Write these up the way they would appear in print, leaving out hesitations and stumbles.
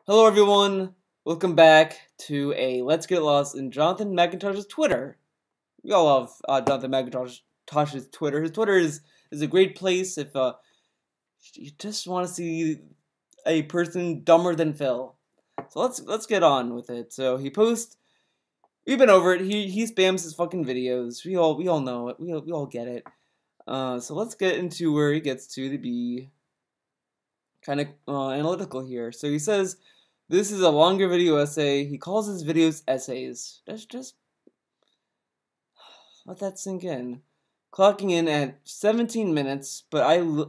Hello everyone, welcome back to a Let's Get Lost in Jonathan McIntosh's Twitter. We all love Jonathan McIntosh's Twitter. His Twitter is a great place if you just want to see a person dumber than Phil. So let's get on with it. So he posts. We've been over it. He spams his fucking videos. We all know it. We all get it. So let's get into where he gets to be kind of analytical here. So he says. This is a longer video essay. He calls his videos essays. Just let that sink in. Clocking in at 17 minutes, but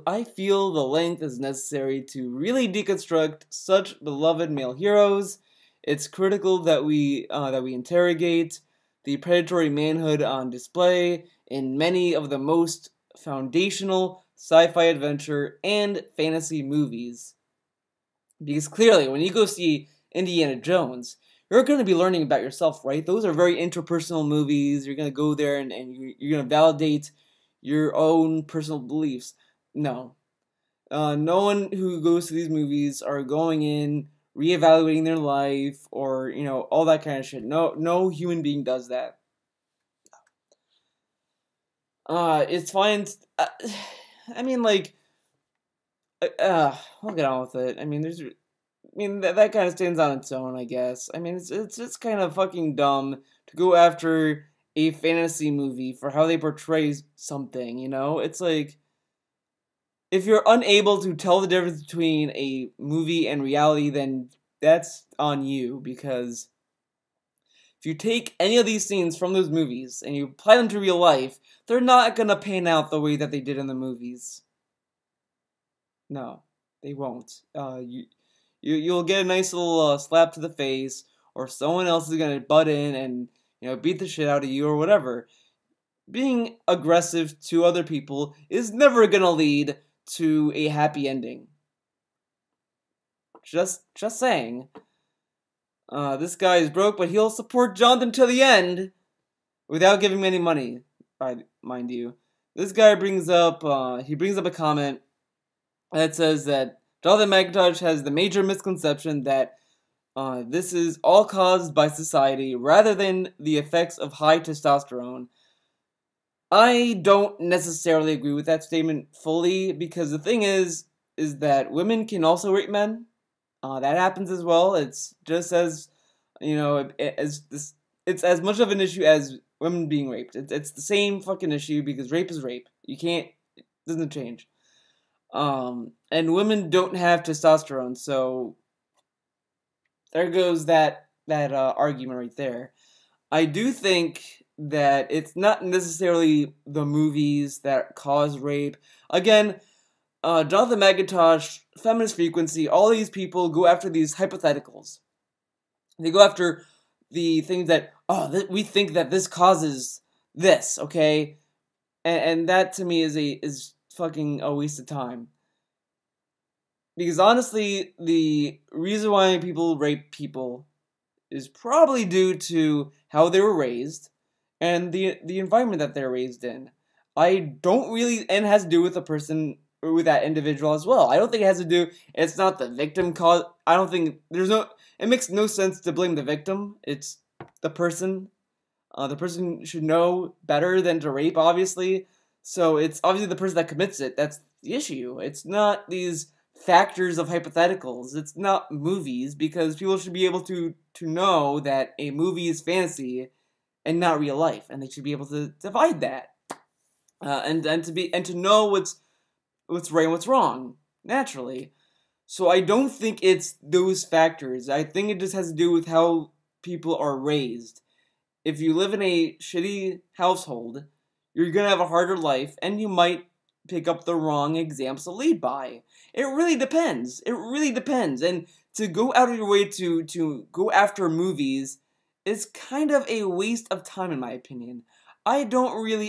I feel the length is necessary to really deconstruct such beloved male heroes. It's critical that we interrogate the predatory manhood on display in many of the most foundational sci-fi adventure and fantasy movies. Because clearly, when you go see Indiana Jones, you're going to be learning about yourself, right? Those are very interpersonal movies. You're going to go there and you're going to validate your own personal beliefs. No. No one who goes to these movies are going in, reevaluating their life, or, all that kind of shit. No human being does that. It's fine. I'll get on with it. That kind of stands on its own, I guess. It's just kind of fucking dumb to go after a fantasy movie for how they portray something, It's like, if you're unable to tell the difference between a movie and reality, then that's on you, because if you take any of these scenes from those movies and you apply them to real life, they're not gonna pan out the way that they did in the movies. No, they won't. You'll get a nice little slap to the face, or someone else is gonna butt in and beat the shit out of you or whatever. Being aggressive to other people is never gonna lead to a happy ending. Just saying. This guy is broke, but he'll support Jonathan to the end without giving him any money, mind you. This guy brings up a comment that says that Jonathan McIntosh has the major misconception that this is all caused by society rather than the effects of high testosterone. I don't necessarily agree with that statement fully, because the thing is that women can also rape men. That happens as well. It's just as, it's as much of an issue as women being raped. It's the same fucking issue, because rape is rape. It doesn't change. And women don't have testosterone, so there goes that argument right there. I do think that it's not necessarily the movies that cause rape. Again, Jonathan McIntosh, Feminist Frequency, all these people go after these hypotheticals. They go after the things that, we think that this causes this, okay? And that to me is fucking a waste of time. Because honestly, the reason why people rape people is probably due to how they were raised and the environment that they're raised in. And it has to do with the person, or with that individual as well. I don't think it has to do, it's not the victim cause. I don't think, it makes no sense to blame the victim. It's the person. The person should know better than to rape, obviously. So it's obviously the person that commits it. That's the issue. It's not these factors of hypotheticals. It's not movies, because people should be able to know that a movie is fantasy and not real life, and they should be able to divide that, and to know what's right and what's wrong naturally. So I don't think it's those factors. I think it just has to do with how people are raised. If you live in a shitty household, you're gonna have a harder life, and you might pick up the wrong examples to lead by. It really depends. And to go out of your way to go after movies is kind of a waste of time, in my opinion. I don't agree with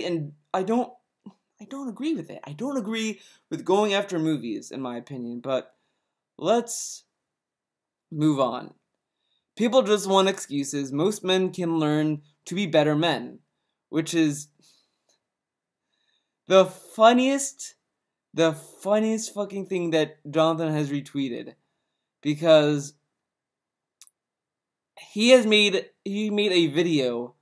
it. I don't agree with going after movies, in my opinion, but let's move on. People just want excuses. Most men can learn to be better men, which is the funniest fucking thing that Jonathan has retweeted. Because he made a video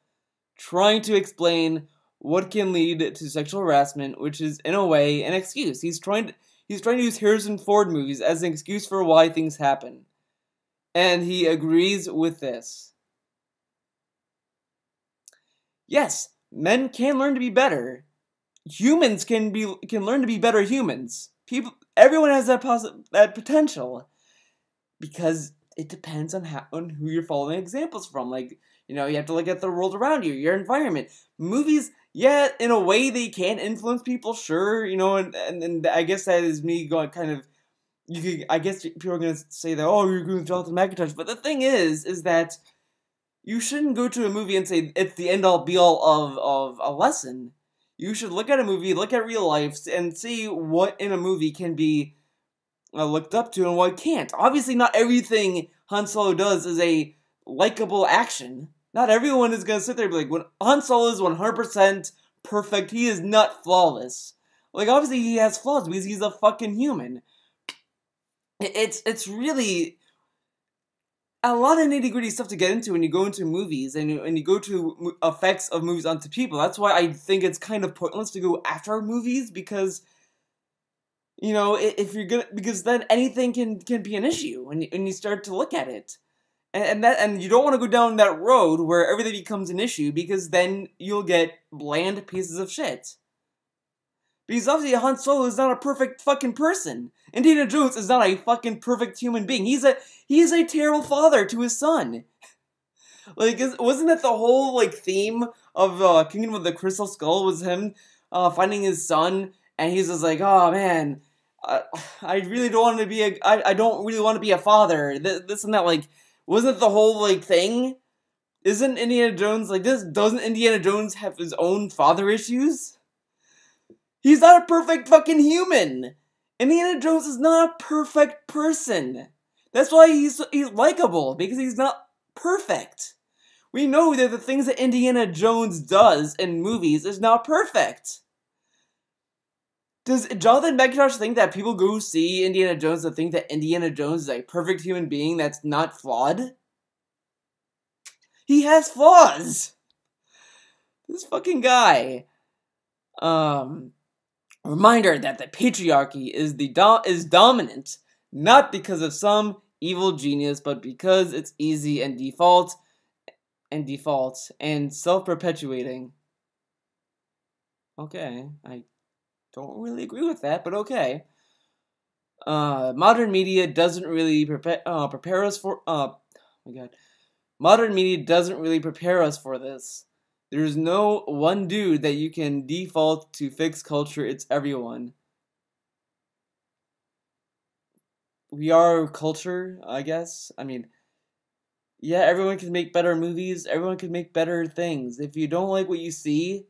trying to explain what can lead to sexual harassment, which is in a way an excuse. He's trying to use Harrison Ford movies as an excuse for why things happen. And he agrees with this. Yes, men can learn to be better. Humans can learn to be better humans. Everyone has that potential, because it depends on who you're following examples from. Like, you have to look at the world around you, your environment. Movies, yeah, in a way they can influence people, sure, and I guess that is me going kind of. I guess people are gonna say that, oh, you're going with Jonathan McIntosh, but the thing is that you shouldn't go to a movie and say it's the end all be all of a lesson. You should look at a movie, look at real life, and see what in a movie can be looked up to and what can't. Obviously, not everything Han Solo does is a likable action. Not everyone is going to sit there and be like, when Han Solo is 100% perfect, he is not flawless. Like, obviously he has flaws because he's a fucking human. It's really a lot of nitty-gritty stuff to get into when you go into movies and you go to effects of movies onto people. That's why I think it's kind of pointless to go after movies, because if you're gonna, because then anything can be an issue when you start to look at it, and you don't want to go down that road where everything becomes an issue, because then you'll get bland pieces of shit. Because obviously Han Solo is not a perfect fucking person. Indiana Jones is not a fucking perfect human being. He is a terrible father to his son. Like, wasn't that the whole theme of Kingdom of the Crystal Skull, was him finding his son, and he's just like, oh man, I really don't want to be I don't really want to be a father. This and that. Like, wasn't the whole thing? Isn't Indiana Jones like this? Doesn't Indiana Jones have his own father issues? He's not a perfect fucking human. Indiana Jones is not a perfect person. That's why he's likable, because he's not perfect. We know that the things that Indiana Jones does in movies is not perfect. Does Jonathan McIntosh think that people go see Indiana Jones to think that Indiana Jones is a perfect human being that's not flawed? He has flaws. This fucking guy. Reminder that the patriarchy is dominant, not because of some evil genius, but because it's easy and default and self-perpetuating. Okay, I don't really agree with that, but okay. Modern media doesn't really prepare us for. Oh my god, modern media doesn't really prepare us for this. There's no one dude that you can default to fix culture. It's everyone. We are culture, I guess. I mean, yeah, everyone can make better movies. Everyone can make better things. If you don't like what you see,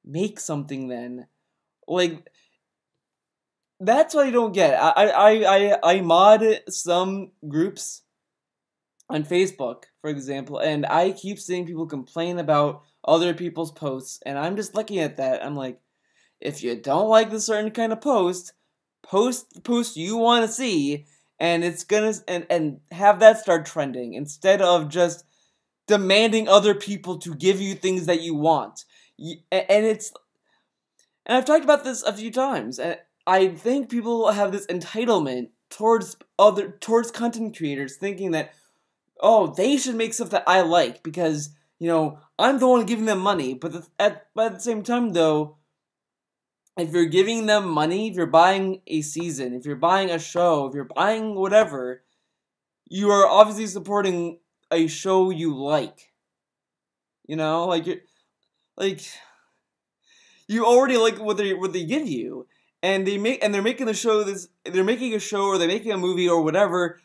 make something then. Like, that's what I don't get. I mod some groups on Facebook, for example, and I keep seeing people complain about other people's posts, and I'm just looking at that. I'm like, if you don't like this certain kind of post the post you want to see, and it's gonna and have that start trending instead of just demanding other people to give you things that you want. And I've talked about this a few times, and I think people have this entitlement towards content creators, thinking that, oh, they should make stuff that I like because, I'm the one giving them money. But at the same time, though, if you're giving them money, if you're buying a season, if you're buying a show, if you're buying whatever, you are obviously supporting a show you like. You already like what they give you, and they're making a show or they're making a movie or whatever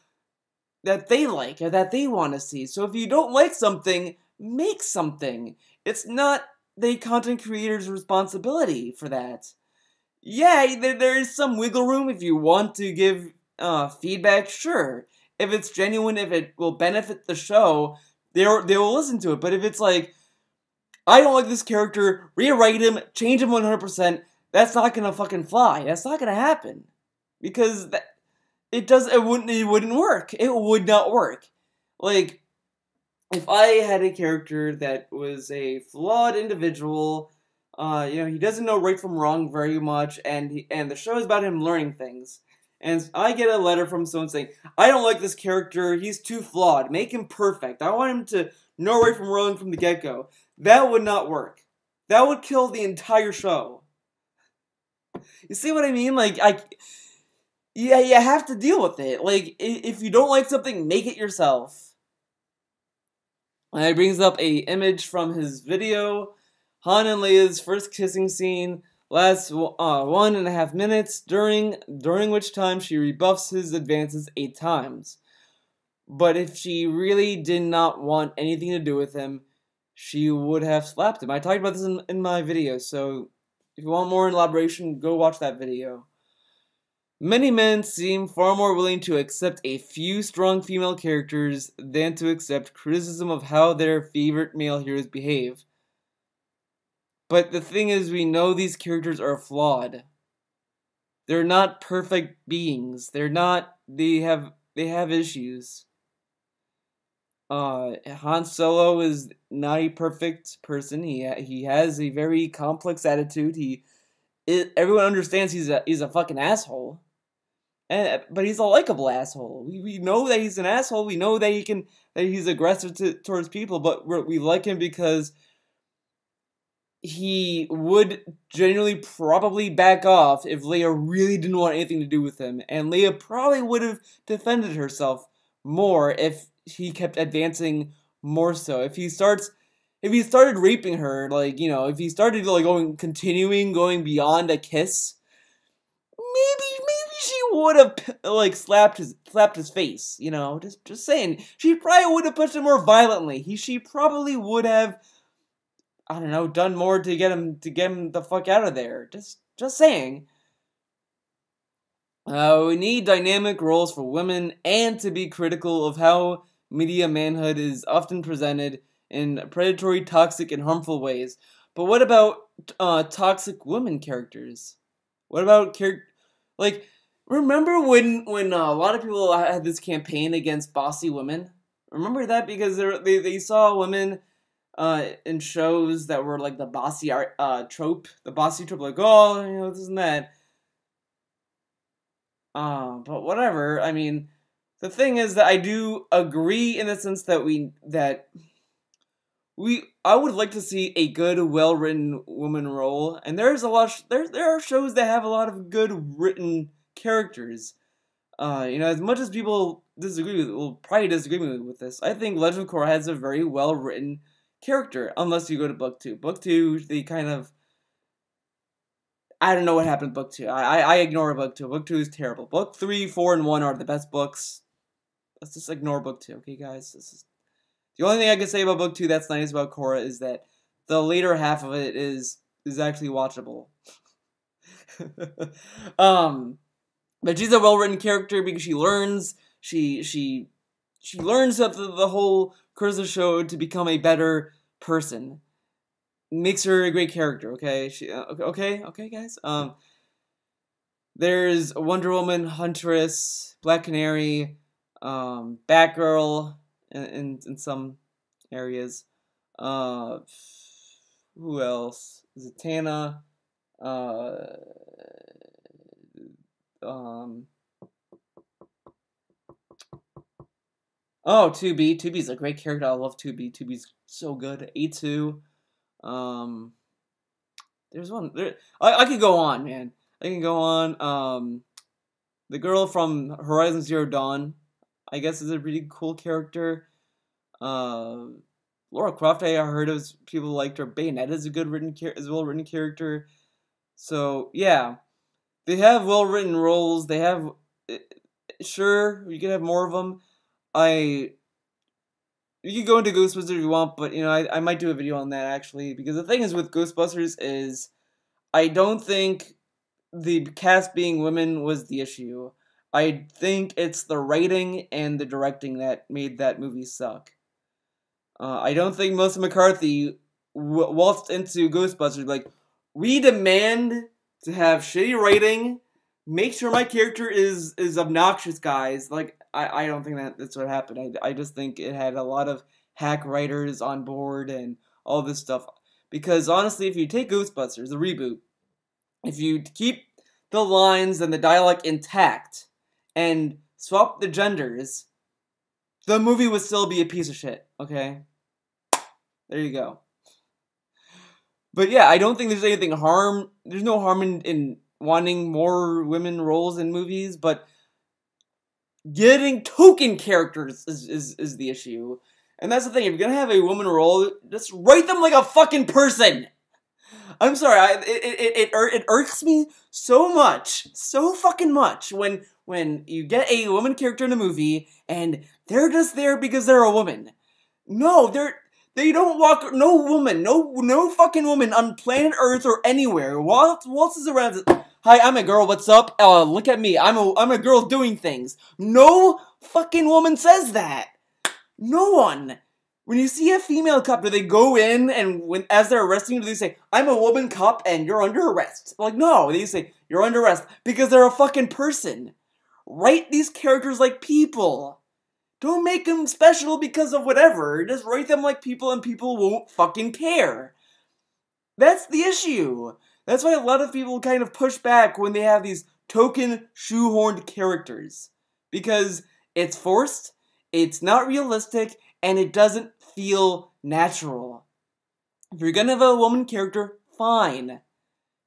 that they like or that they want to see. So if you don't like something, make something. It's not the content creator's responsibility for that. Yeah, there is some wiggle room if you want to give feedback, sure. If it's genuine, if it will benefit the show, they will listen to it. But if it's like, I don't like this character, rewrite him, change him 100%, that's not gonna fucking fly. That's not gonna happen. Because it wouldn't work. It would not work. Like, if I had a character that was a flawed individual, he doesn't know right from wrong very much, and the show is about him learning things. And I get a letter from someone saying, I don't like this character, he's too flawed, make him perfect. I want him to know right from wrong from the get-go. That would not work. That would kill the entire show. You see what I mean? Yeah, you have to deal with it. Like, if you don't like something, make it yourself. And it brings up a image from his video. Han and Leia's first kissing scene lasts 1.5 minutes, during which time she rebuffs his advances 8 times. But if she really did not want anything to do with him, she would have slapped him. I talked about this in my video, so if you want more elaboration, go watch that video. Many men seem far more willing to accept a few strong female characters than to accept criticism of how their favorite male heroes behave. But the thing is, we know these characters are flawed. They're not perfect beings. They have issues. Han Solo is not a perfect person. He has a very complex attitude. Everyone understands he's a fucking asshole. But he's a likable asshole. We know that he's an asshole. We know that he's aggressive towards people, but we like him because he would genuinely probably back off if Leia really didn't want anything to do with him, and Leia probably would have defended herself more if he kept advancing more so. If he started raping her, if he started continuing going beyond a kiss, maybe she would have slapped his face, just saying. She probably would have pushed him more violently. She probably would have, I don't know, done more to get him the fuck out of there. Just saying. We need dynamic roles for women, and to be critical of how media manhood is often presented in predatory, toxic, and harmful ways. But what about toxic women characters? What about remember when a lot of people had this campaign against bossy women? Remember that? Because they saw women in shows that were like the bossy trope, like, oh, this and that. But whatever. I mean, the thing is that I do agree in the sense that I would like to see a good, well-written woman role, and there's a lot. There are shows that have a lot of good written characters. As much as people will probably disagree with this, I think Legend of Korra has a very well-written character, unless you go to book 2. Book 2, they kind of, I don't know what happened in book 2. I ignore book 2. Book 2 is terrible. Book 3, 4, and 1 are the best books. Let's just ignore book 2, okay, guys? The only thing I can say about book 2 that's nice about Korra is that the later half of it is actually watchable. But she's a well-written character because she learns. She learns the whole course of the show to become a better person. Makes her a great character. Okay, okay, guys. There's Wonder Woman, Huntress, Black Canary, Batgirl, in some areas. Who else? Zatanna. Oh, 2B. 2B's a great character. I love 2B. 2B's so good. A2. There's one. I could go on, man. I can go on. The girl from Horizon Zero Dawn, I guess, is a pretty cool character. Lara Croft, I heard of people liked her. Bayonetta is a well-written character. So, yeah. They have well-written roles. They have... Sure, you can have more of them. You can go into Ghostbusters if you want, but, I might do a video on that, actually. Because the thing is with Ghostbusters is... I don't think the cast being women was the issue. I think it's the writing and the directing that made that movie suck. I don't think Melissa McCarthy waltzed into Ghostbusters like, we demand to have shitty writing, make sure my character is obnoxious, guys. Like, I don't think that's what happened. I just think it had a lot of hack writers on board and all this stuff. Because honestly, if you take Ghostbusters, the reboot, if you keep the lines and the dialogue intact and swap the genders, the movie would still be a piece of shit, okay? There you go. But yeah, I don't think there's there's no harm in wanting more women roles in movies, but getting token characters is the issue. And that's the thing, if you're gonna have a woman role, just write them like a fucking person! I'm sorry, it irks me so much, so fucking much, when you get a woman character in a movie, and they're just there because they're a woman. No, they don't walk, no fucking woman on planet Earth or anywhere waltzes around. Hi, I'm a girl, what's up? Look at me, I'm a girl doing things. No fucking woman says that. No one. When you see a female cop, do they go in and as they're arresting you, do they say, I'm a woman cop and you're under arrest? Like, no, they say, you're under arrest because they're a fucking person. Write these characters like people. Don't make them special because of whatever. Just write them like people and people won't fucking care. That's the issue. That's why a lot of people kind of push back when they have these token shoehorned characters. Because it's forced, it's not realistic, and it doesn't feel natural. If you're gonna have a woman character, fine.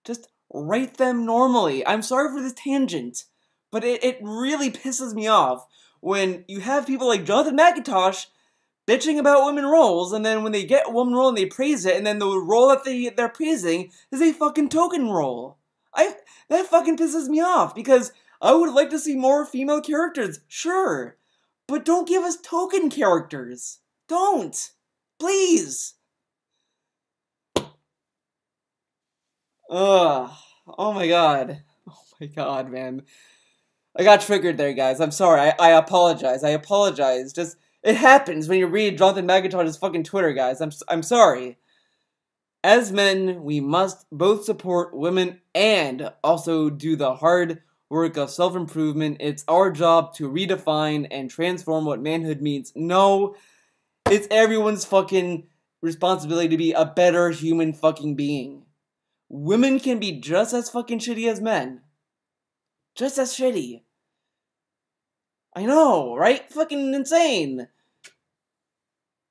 Just write them normally. I'm sorry for this tangent, but it really pisses me off when you have people like Jonathan McIntosh bitching about women roles, and then when they get a woman role and they praise it, and then the role that they're praising is a fucking token role. That fucking pisses me off, because I would like to see more female characters, sure, but don't give us token characters. Don't! Please! Ugh. Oh my god. Oh my god, man. I got triggered there, guys. I'm sorry. I apologize. I apologize. Just, it happens when you read Jonathan McIntosh's fucking Twitter, guys. I'm sorry. As men, we must both support women and also do the hard work of self-improvement. It's our job to redefine and transform what manhood means. No, it's everyone's fucking responsibility to be a better human fucking being. Women can be just as fucking shitty as men. Just as shitty. I know, right? Fucking insane.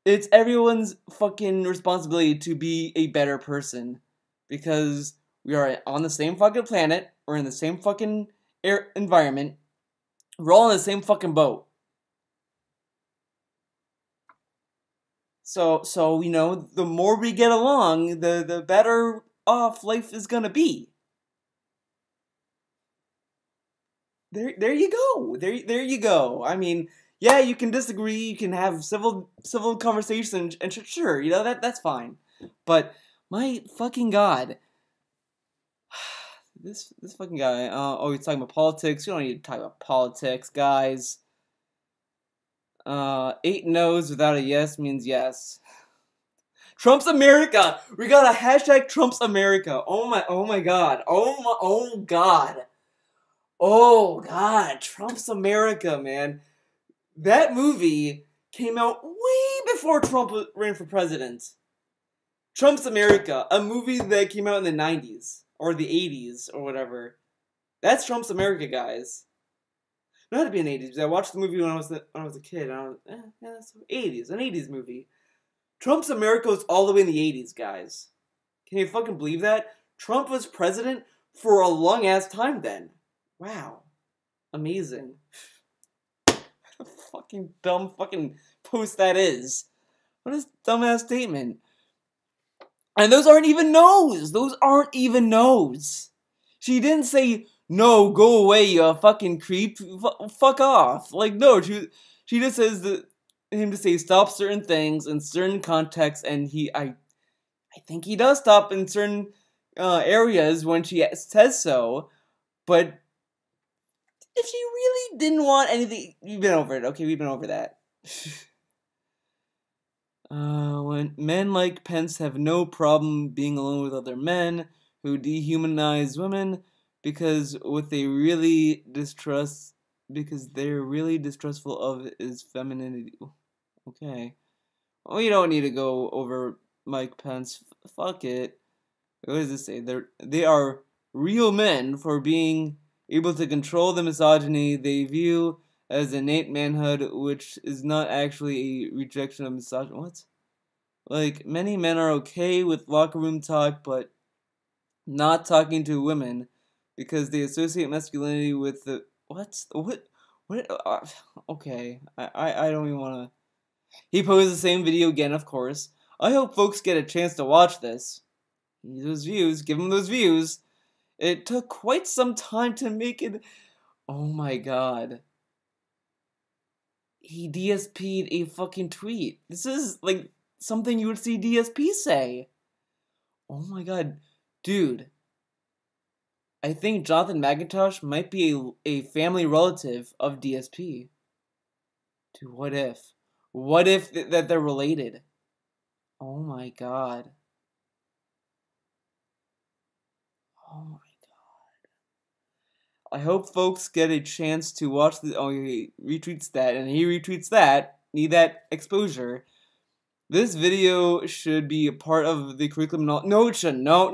It's everyone's fucking responsibility to be a better person. Because we are on the same fucking planet. We're in the same fucking environment. We're all in the same fucking boat. So you know, the more we get along, the better off life is gonna be. There you go. There you go. I mean, yeah, you can disagree, you can have civil conversations, and sure, you know, that's fine. But my fucking god, this fucking guy. Oh, he's talking about politics. You don't need to talk about politics, guys. 8 no's without a yes means yes. Trump's America! We got a hashtag Trump's America. Oh my god. Oh god. Oh god, Trump's America, man. That movie came out way before Trump ran for president. Trump's America, a movie that came out in the 90s, or the 80s, or whatever. That's Trump's America, guys. Not to be an 80s, because I watched the movie when I was a kid, and I was, yeah, that's 80s, an 80s movie. Trump's America was all the way in the 80s, guys. Can you fucking believe that? Trump was president for a long-ass time then. Wow. Amazing. What a fucking dumb fucking post that is. What a dumbass statement. And those aren't even no's. Those aren't even no's. She didn't say, no, go away, you fucking creep. Fuck off. Like, no, she just says him to say stop certain things in certain contexts, and I think he does stop in certain areas when she says so, but if she really didn't want anything, we've been over it, okay? We've been over that. When men like Pence have no problem being alone with other men who dehumanize women because what they really distrust because they're really distrustful of his femininity. Okay. Well, you don't need to go over Mike Pence. Fuck it. What does it say? They are real men for being able to control the misogyny they view as innate manhood, which is not actually a rejection of misogyny. What? Like, many men are okay with locker room talk, but not talking to women because they associate masculinity with the what? What? Okay, I don't even want to. He posed the same video again, of course. I hope folks get a chance to watch this. Those views, give him those views. It took quite some time to make it. Oh my god. He DSP'd a fucking tweet. This is like something you would see DSP say. Oh my god. Dude. I think Jonathan McIntosh might be a family relative of DSP. Dude, what if? What if that they're related? Oh my god. Oh my god. I hope folks get a chance to watch the. Oh, he retweets that, and he retweets that. Need that exposure. This video should be a part of the curriculum. No, it shouldn't. No.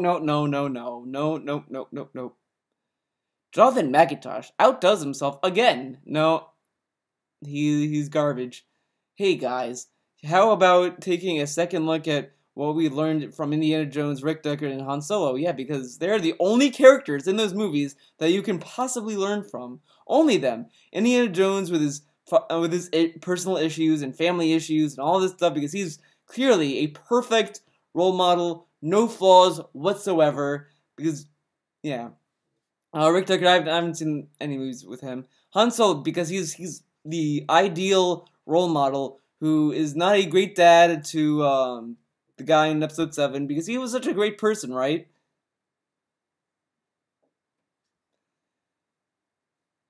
Jonathan McIntosh outdoes himself again. No, he's garbage. Hey guys, how about taking a second look at what we learned from Indiana Jones, Rick Deckard, and Han Solo? Yeah, because they're the only characters in those movies that you can possibly learn from. Only them. Indiana Jones with his personal issues and family issues and all this stuff, because he's clearly a perfect role model, no flaws whatsoever. Because, yeah. Rick Deckard, I haven't seen any movies with him. Han Solo, because he's the ideal role model who is not a great dad to the guy in episode 7, because he was such a great person, right?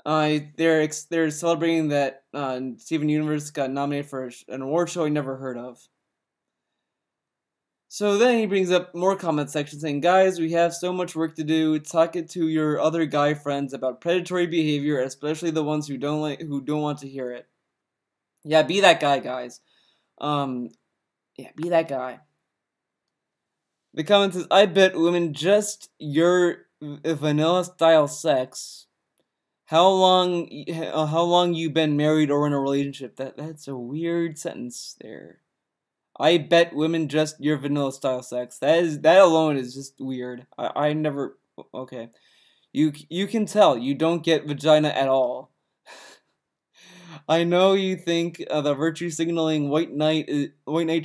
They're celebrating that Steven Universe got nominated for an award show he never heard of. So then he brings up more comment section saying, guys, we have so much work to do. Talk it to your other guy friends about predatory behavior, especially the ones who don't want to hear it. Yeah, be that guy, guys. Yeah, be that guy. The comment says, I bet women just your vanilla style sex. How long you been married or in a relationship? That's a weird sentence there. I bet women just your vanilla style sex. That alone is just weird. I never. Okay, you can tell you don't get vagina at all. I know you think the virtue signaling white knight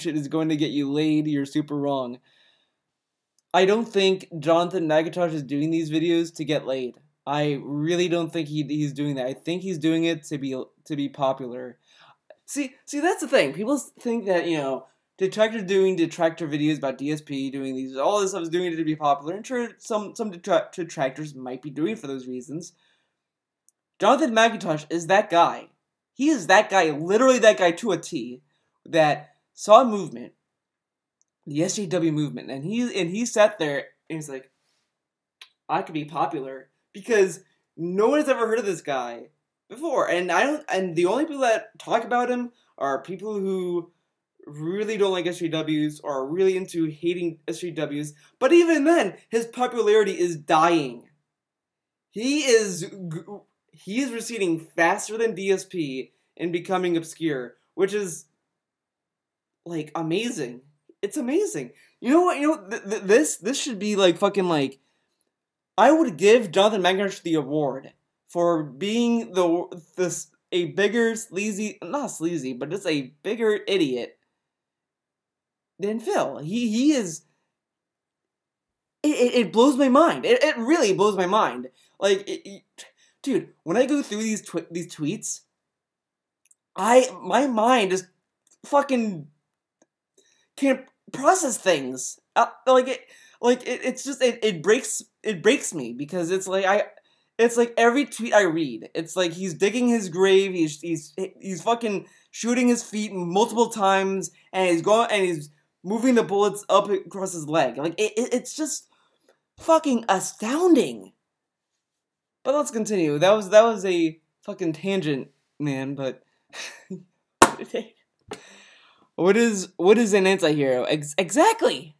shit is going to get you laid. You're super wrong. I don't think Jonathan McIntosh is doing these videos to get laid. I really don't think he's doing that. I think he's doing it to be popular. See, that's the thing. People think that, detractors doing detractor videos about DSP, doing these, all this stuff is doing it to be popular. And sure, some detractors might be doing it for those reasons. Jonathan McIntosh is that guy. He is that guy, literally that guy to a T, that saw a movement, the SJW movement, and he sat there and he's like, I could be popular because no one has ever heard of this guy before, and the only people that talk about him are people who really don't like SJWs or are really into hating SJWs. But even then, his popularity is dying. He is receding faster than DSP and becoming obscure, which is like amazing. It's amazing. You know what? This should be like fucking like. I would give Jonathan McIntosh the award for being a bigger sleazy, not sleazy, but just a bigger idiot than Phil. He is. It blows my mind. It really blows my mind. Like, dude, when I go through these tweets, my mind just fucking can't process things. It breaks me because it's like every tweet I read, it's like he's digging his grave, he's fucking shooting his feet multiple times, and he's moving the bullets up across his leg. Like it's just fucking astounding. But let's continue. That was a fucking tangent, man, but what is an anti-hero? Exactly.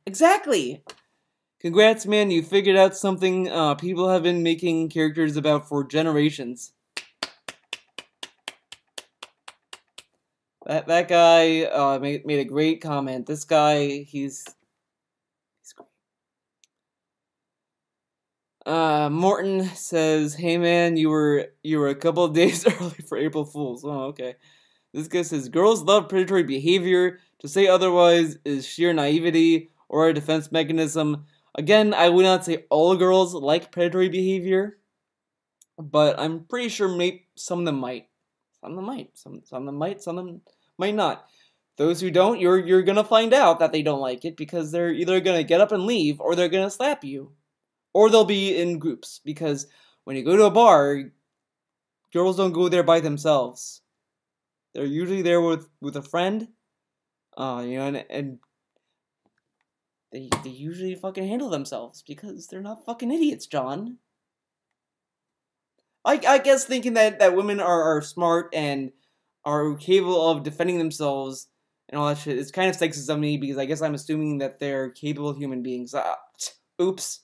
Congrats, man, you figured out something people have been making characters about for generations. That guy made a great comment. This guy, he's great. Morton says, "Hey man, you were a couple of days early for April Fools." Oh, okay. This guy says, "Girls love predatory behavior. To say otherwise is sheer naivety or a defense mechanism." Again, I would not say all girls like predatory behavior, but I'm pretty sure some of them might. Some of them might. Some of them might. Some of them might not. Those who don't, you're gonna find out that they don't like it because they're either gonna get up and leave or they're gonna slap you, or they'll be in groups because when you go to a bar, girls don't go there by themselves. They're usually there with a friend, and they usually fucking handle themselves because they're not fucking idiots, John. I guess thinking that women are smart and are capable of defending themselves and all that shit is kind of sexist of me because I guess I'm assuming that they're capable human beings. Oops.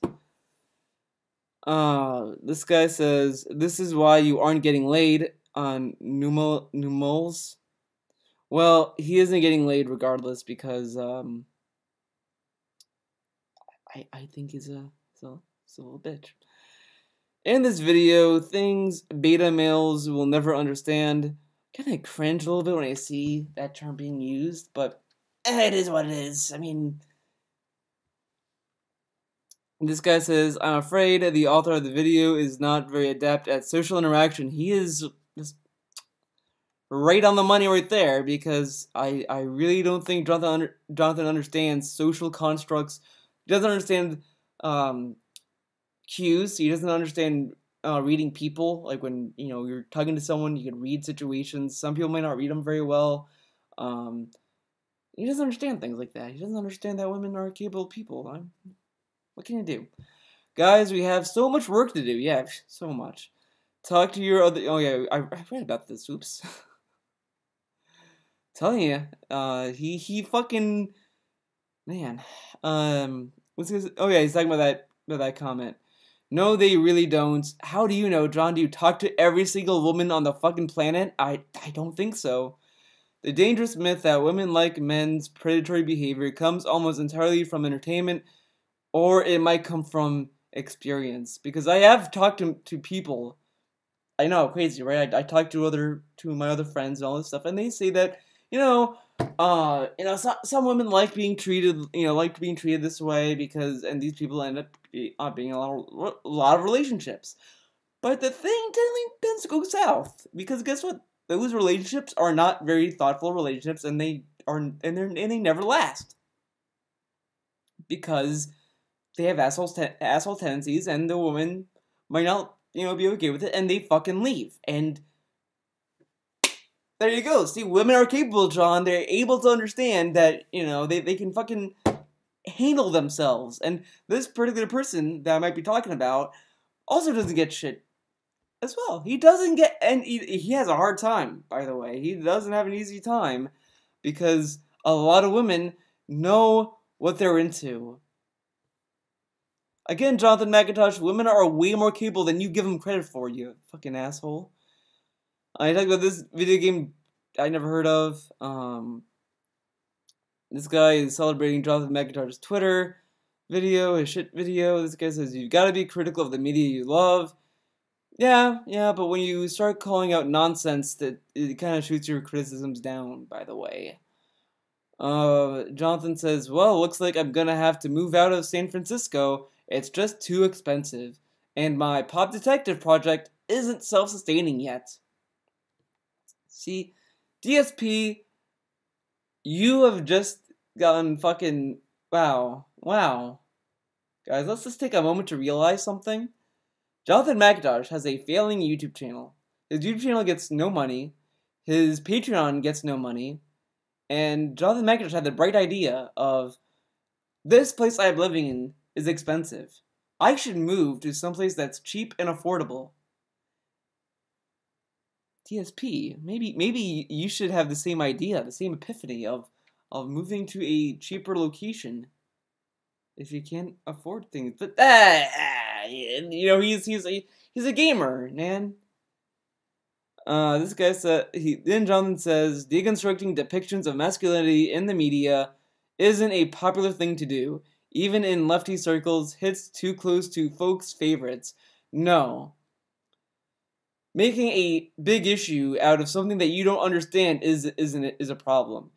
This guy says, "This is why you aren't getting laid on Numols." Well, he isn't getting laid regardless because I think he's a little bitch. In this video, things beta males will never understand. Kind of cringe a little bit when I see that term being used, but it is what it is. I mean, this guy says, "I'm afraid the author of the video is not very adept at social interaction." He is just right on the money right there because I really don't think Jonathan understands social constructs. He doesn't understand cues. He doesn't understand reading people. Like when you're talking to someone, you can read situations. Some people might not read them very well. He doesn't understand things like that. He doesn't understand that women are capable people. What can you do, guys? We have so much work to do. Yeah, so much. Talk to your other. Oh yeah, I read about this. Oops. Telling you, he fucking man. What's his? Oh yeah, he's talking about that comment. No, they really don't. How do you know, John? Do you talk to every single woman on the fucking planet? I don't think so. The dangerous myth that women like men's predatory behavior comes almost entirely from entertainment, or it might come from experience. Because I have talked to people. I know, crazy, right? I talked to my other friends and all this stuff, and they say that some women like being treated, this way because, and these people end up being a lot of relationships. But the thing tends to go south because guess what? Those relationships are not very thoughtful relationships, and they never last because they have asshole tendencies, and the woman might not be okay with it, and they fucking leave. And there you go. See, women are capable, John. They're able to understand that, they can fucking handle themselves. And this particular person that I might be talking about also doesn't get shit as well. He doesn't get, and he has a hard time, by the way. He doesn't have an easy time because a lot of women know what they're into. Again, Jonathan McIntosh, women are way more capable than you give them credit for, you fucking asshole. I talked about this video game I never heard of. This guy is celebrating Jonathan McIntosh's Twitter video, his shit video. This guy says, "You've got to be critical of the media you love." Yeah, but when you start calling out nonsense, that it kind of shoots your criticisms down, by the way. Jonathan says, "Well, looks like I'm gonna have to move out of San Francisco. It's just too expensive. And my Pop Detective project isn't self-sustaining yet." See, DSP, you have just gotten fucking... Wow. Guys, let's just take a moment to realize something. Jonathan McIntosh has a failing YouTube channel. His YouTube channel gets no money. His Patreon gets no money. And Jonathan McIntosh had the bright idea of, this place I'm living in is expensive. I should move to someplace that's cheap and affordable. DSP, maybe you should have the same idea, the same epiphany of moving to a cheaper location if you can't afford things. But you know, he's a gamer, man. This guy said then Jonathan says deconstructing depictions of masculinity in the media isn't a popular thing to do. Even in lefty circles, hits too close to folks' favorites. No. Making a big issue out of something that you don't understand is a problem.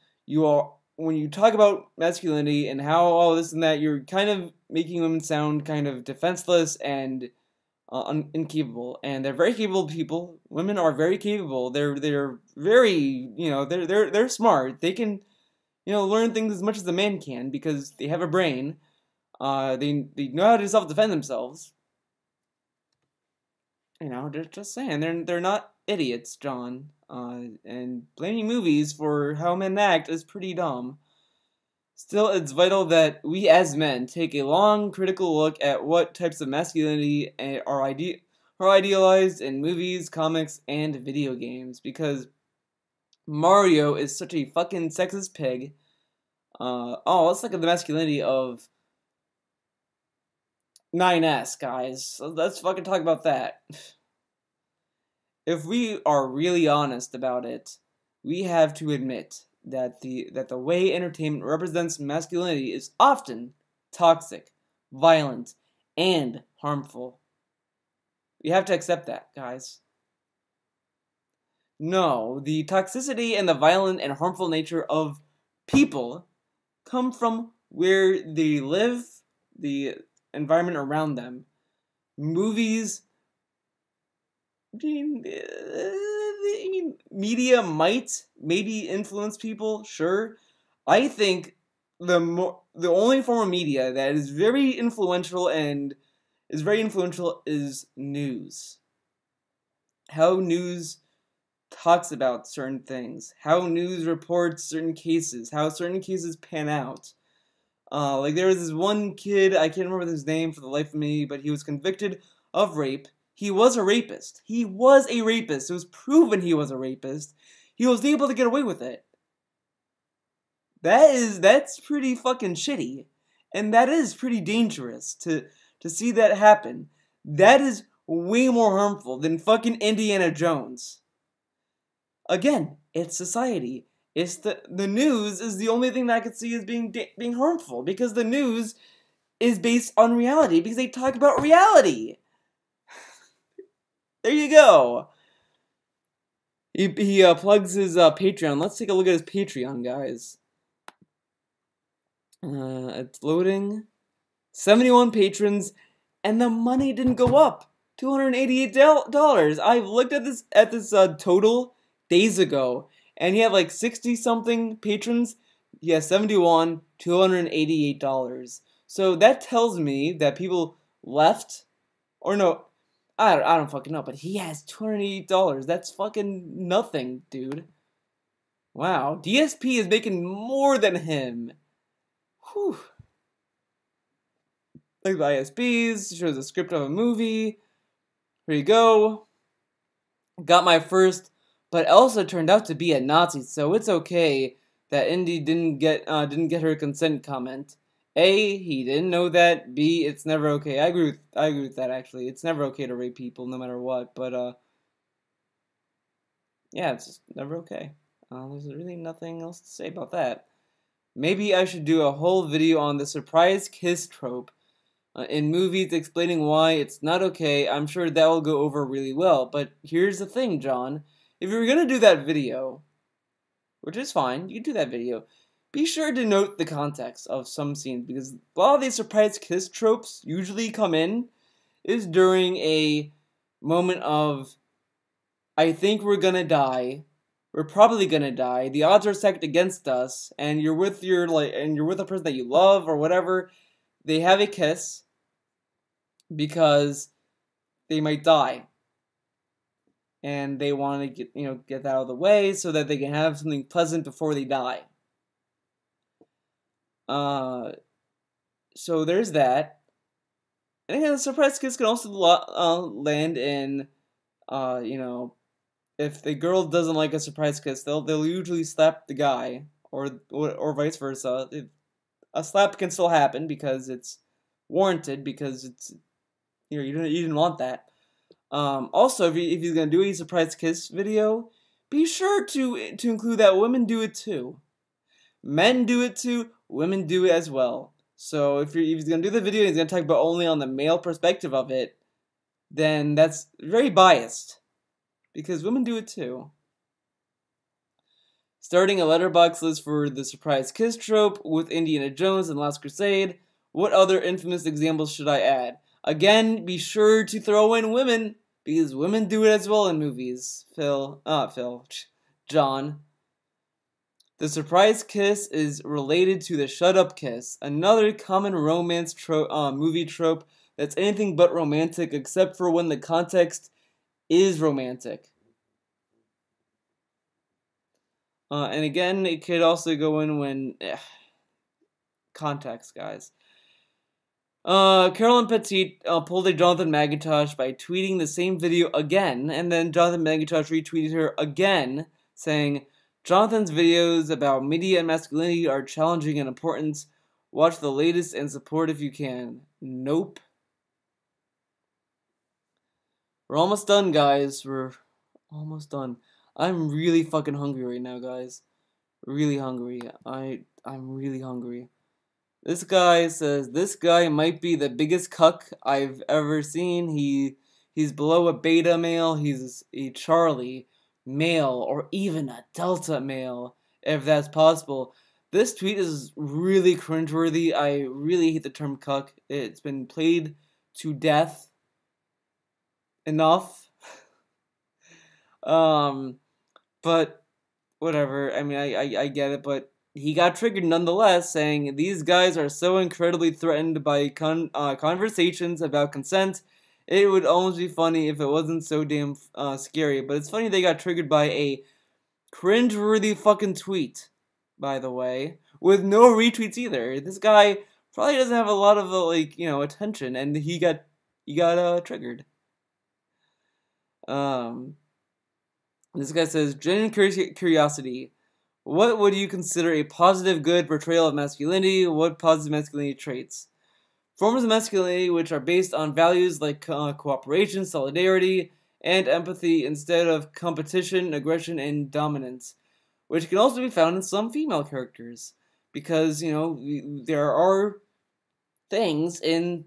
When you talk about masculinity and how all this and that, you're kind of making women sound kind of defenseless and incapable. And they're very capable people. Women are very capable. They're very, you know, they're smart. They can, you know, learn things as much as a man can because they have a brain. They know how to self-defend themselves. You know, just saying, they're not idiots, John. And blaming movies for how men act is pretty dumb. Still, it's vital that we as men take a long, critical look at what types of masculinity are idealized in movies, comics, and video games. Because Mario is such a fucking sexist pig. Let's look at the masculinity of 9S, guys. So let's fucking talk about that. If we are really honest about it, we have to admit that the way entertainment represents masculinity is often toxic, violent, and harmful. We have to accept that, guys. No, the toxicity and the violent and harmful nature of people come from where they live, the environment around them. Movies, media might maybe influence people, sure. I think the only form of media that is very influential is news. How news talks about certain things, how news reports certain cases, how certain cases pan out. Like there was this one kid, I can't remember his name for the life of me, but he was convicted of rape. He was a rapist. He was a rapist. It was proven he was a rapist. He was able to get away with it. That's pretty fucking shitty. And that is pretty dangerous to see that happen. That is way more harmful than fucking Indiana Jones. Again, it's society. It's the news is the only thing that I could see as being harmful, because the news is based on reality, because they talk about reality. There you go. He plugs his Patreon. Let's take a look at his Patreon, guys. It's loading. 71 patrons, and the money didn't go up. $288. I've looked at this total days ago, and he had like 60-something patrons. He has 71, $288. So that tells me that people left, or no, I don't fucking know, but he has $288. That's fucking nothing, dude. Wow, DSP is making more than him. Whew. Look at the ISBs, shows a script of a movie. Here you go. Got my first, but Elsa turned out to be a Nazi, so it's okay that Indy didn't get her consent comment. A, he didn't know that. B, it's never okay. I agree with that, actually. It's never okay to rape people, no matter what. But yeah, it's just never okay. There's really nothing else to say about that. Maybe I should do a whole video on the surprise kiss trope in movies, explaining why it's not okay. I'm sure that will go over really well. But here's the thing, John. If you're gonna do that video, which is fine, you can do that video, be sure to note the context of some scenes, because a lot of these surprise kiss tropes usually come in is during a moment of, I think we're gonna die, we're probably gonna die, the odds are stacked against us, and you're with a person that you love or whatever. They have a kiss because they might die, and they want to get that out of the way so that they can have something pleasant before they die. So there's that. And again, the surprise kiss can also land in, if the girl doesn't like a surprise kiss, they'll usually slap the guy, or vice versa. A slap can still happen because it's warranted, because it's, you didn't want that. Also, if you're gonna do a surprise kiss video, be sure to include that women do it too. Men do it too. Women do it as well. So if he's gonna do the video, he's gonna talk about only on the male perspective of it, then that's very biased, because women do it too. Starting a letterbox list for the surprise kiss trope with Indiana Jones and Last Crusade. What other infamous examples should I add? Again, be sure to throw in women, because women do it as well in movies. John. The surprise kiss is related to the shut up kiss, another common romance movie trope that's anything but romantic except for when the context is romantic. And again, it could also go in when context, guys. Carolyn Petit pulled a Jonathan McIntosh by tweeting the same video again, and then Jonathan McIntosh retweeted her again, saying, Jonathan's videos about media and masculinity are challenging and important. Watch the latest and support if you can. Nope. We're almost done, guys. We're almost done. I'm really fucking hungry right now, guys. Really hungry. I'm really hungry. This guy says, this guy might be the biggest cuck I've ever seen. He's below a beta male. He's a Charlie male, or even a delta male, if that's possible. This tweet is really cringeworthy. I really hate the term cuck. It's been played to death. Enough. But whatever. I mean, I get it, but he got triggered nonetheless, saying these guys are so incredibly threatened by conversations about consent. It would almost be funny if it wasn't so damn scary. But it's funny they got triggered by a cringeworthy fucking tweet, by the way, with no retweets either. This guy probably doesn't have a lot of attention, and he got triggered. This guy says, genuine curiosity. What would you consider a positive, good portrayal of masculinity? What positive masculinity traits? Forms of masculinity which are based on values like cooperation, solidarity, and empathy instead of competition, aggression, and dominance, which can also be found in some female characters. Because, there are things in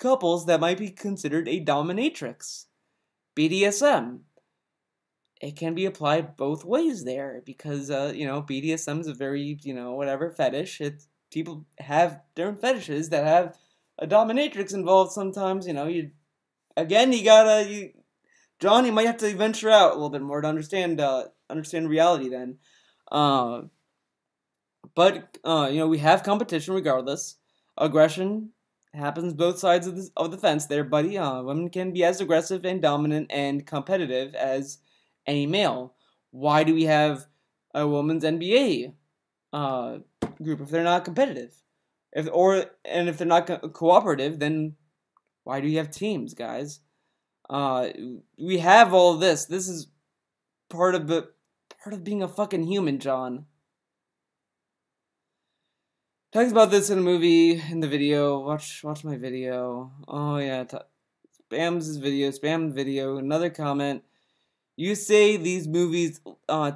couples that might be considered a dominatrix. BDSM. It can be applied both ways there, because, BDSM is a very, fetish. People have different fetishes that have a dominatrix involved sometimes. John, you might have to venture out a little bit more to understand reality then. But we have competition regardless. Aggression happens both sides of the fence there, buddy. Women can be as aggressive and dominant and competitive as any male. Why do we have a women's NBA group if they're not competitive? If they're not cooperative, then why do you have teams, guys? We have all of this. This is part of being a fucking human, John. Talks about this in the video. Watch my video. Oh yeah, spam the video. Another comment. You say these movies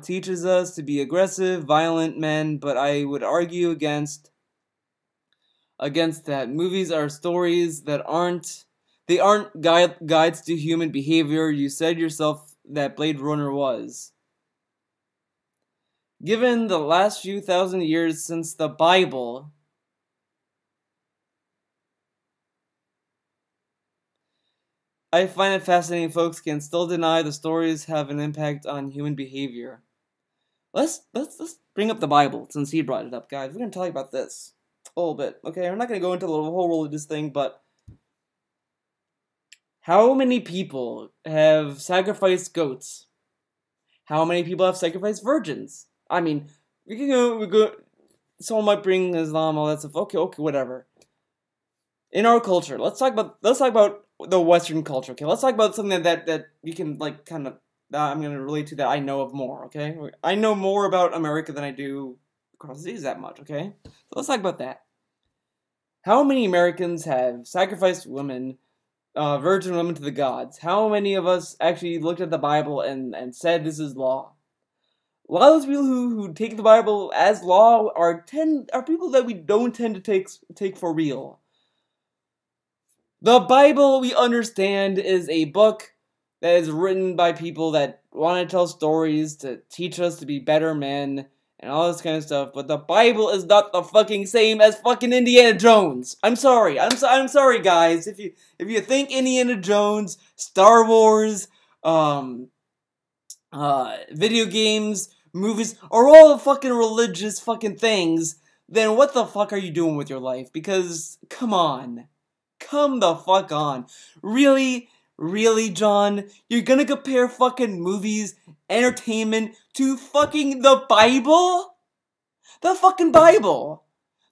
teaches us to be aggressive, violent men, but I would argue against that. Movies are stories that aren't guides to human behavior. You said yourself that Blade Runner was. Given the last few thousand years since the Bible, I find it fascinating folks can still deny the stories have an impact on human behavior. Let's bring up the Bible, since he brought it up, guys. We're going to talk about this a little bit, okay? We're not going to go into the whole religious thing, but how many people have sacrificed goats? How many people have sacrificed virgins? I mean, we go. Someone might bring Islam, all that stuff. Okay, whatever. In our culture, let's talk about the Western culture. Okay, let's talk about something that you can like kind of I'm gonna relate to that I know of more. Okay, I know more about America than I do across the seas that much. Okay, so let's talk about that. How many Americans have sacrificed women, virgin women, to the gods? How many of us actually looked at the Bible and said this is law? A lot of those people who take the Bible as law are people that we don't tend to take for real. The Bible, we understand, is a book that is written by people that want to tell stories to teach us to be better men and all this kind of stuff. But the Bible is not the fucking same as fucking Indiana Jones. I'm sorry. I'm sorry, guys. If you think Indiana Jones, Star Wars, video games, movies are all fucking religious fucking things, then what the fuck are you doing with your life? Because come on. Come the fuck on. Really? Really, John? You're gonna compare fucking movies, entertainment, to fucking the Bible? The fucking Bible!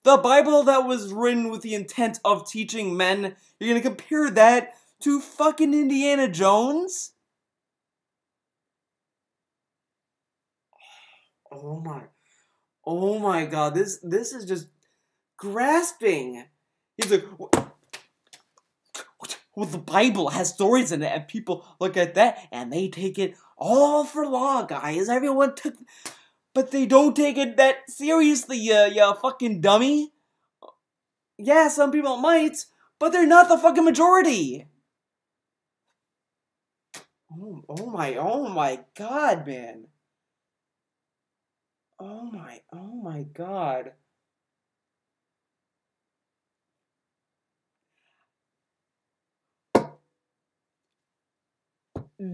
The Bible that was written with the intent of teaching men, you're gonna compare that to fucking Indiana Jones? Oh my... Oh my god, this is just grasping. He's like... Well, the Bible has stories in it, and people look at that, and they take it all for law, guys. Everyone took... But they don't take it that seriously, you fucking dummy. Yeah, some people might, but they're not the fucking majority. Oh my god, man. Oh my god.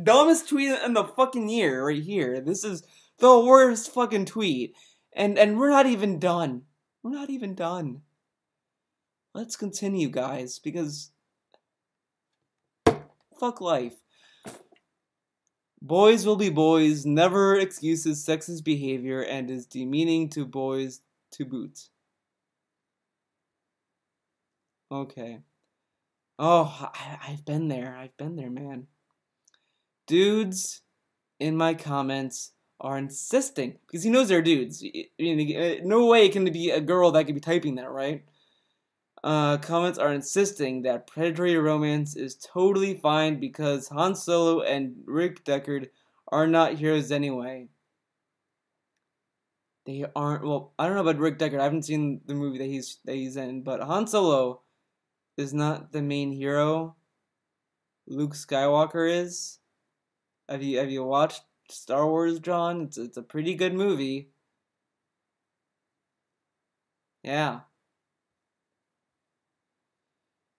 Dumbest tweet in the fucking year right here. This is the worst fucking tweet. And we're not even done. We're not even done. Let's continue, guys, because fuck life. Boys will be boys, never excuses sexist behavior, and is demeaning to boys to boot. Okay. Oh, I've been there. I've been there, man. Dudes in my comments are insisting, because he knows they're dudes. No way can it be a girl that could be typing that, right? Comments are insisting that predatory romance is totally fine because Han Solo and Rick Deckard are not heroes anyway. They aren't. Well, I don't know about Rick Deckard. I haven't seen the movie that he's in, but Han Solo is not the main hero. Luke Skywalker is. Have you watched Star Wars, John? It's a pretty good movie. Yeah.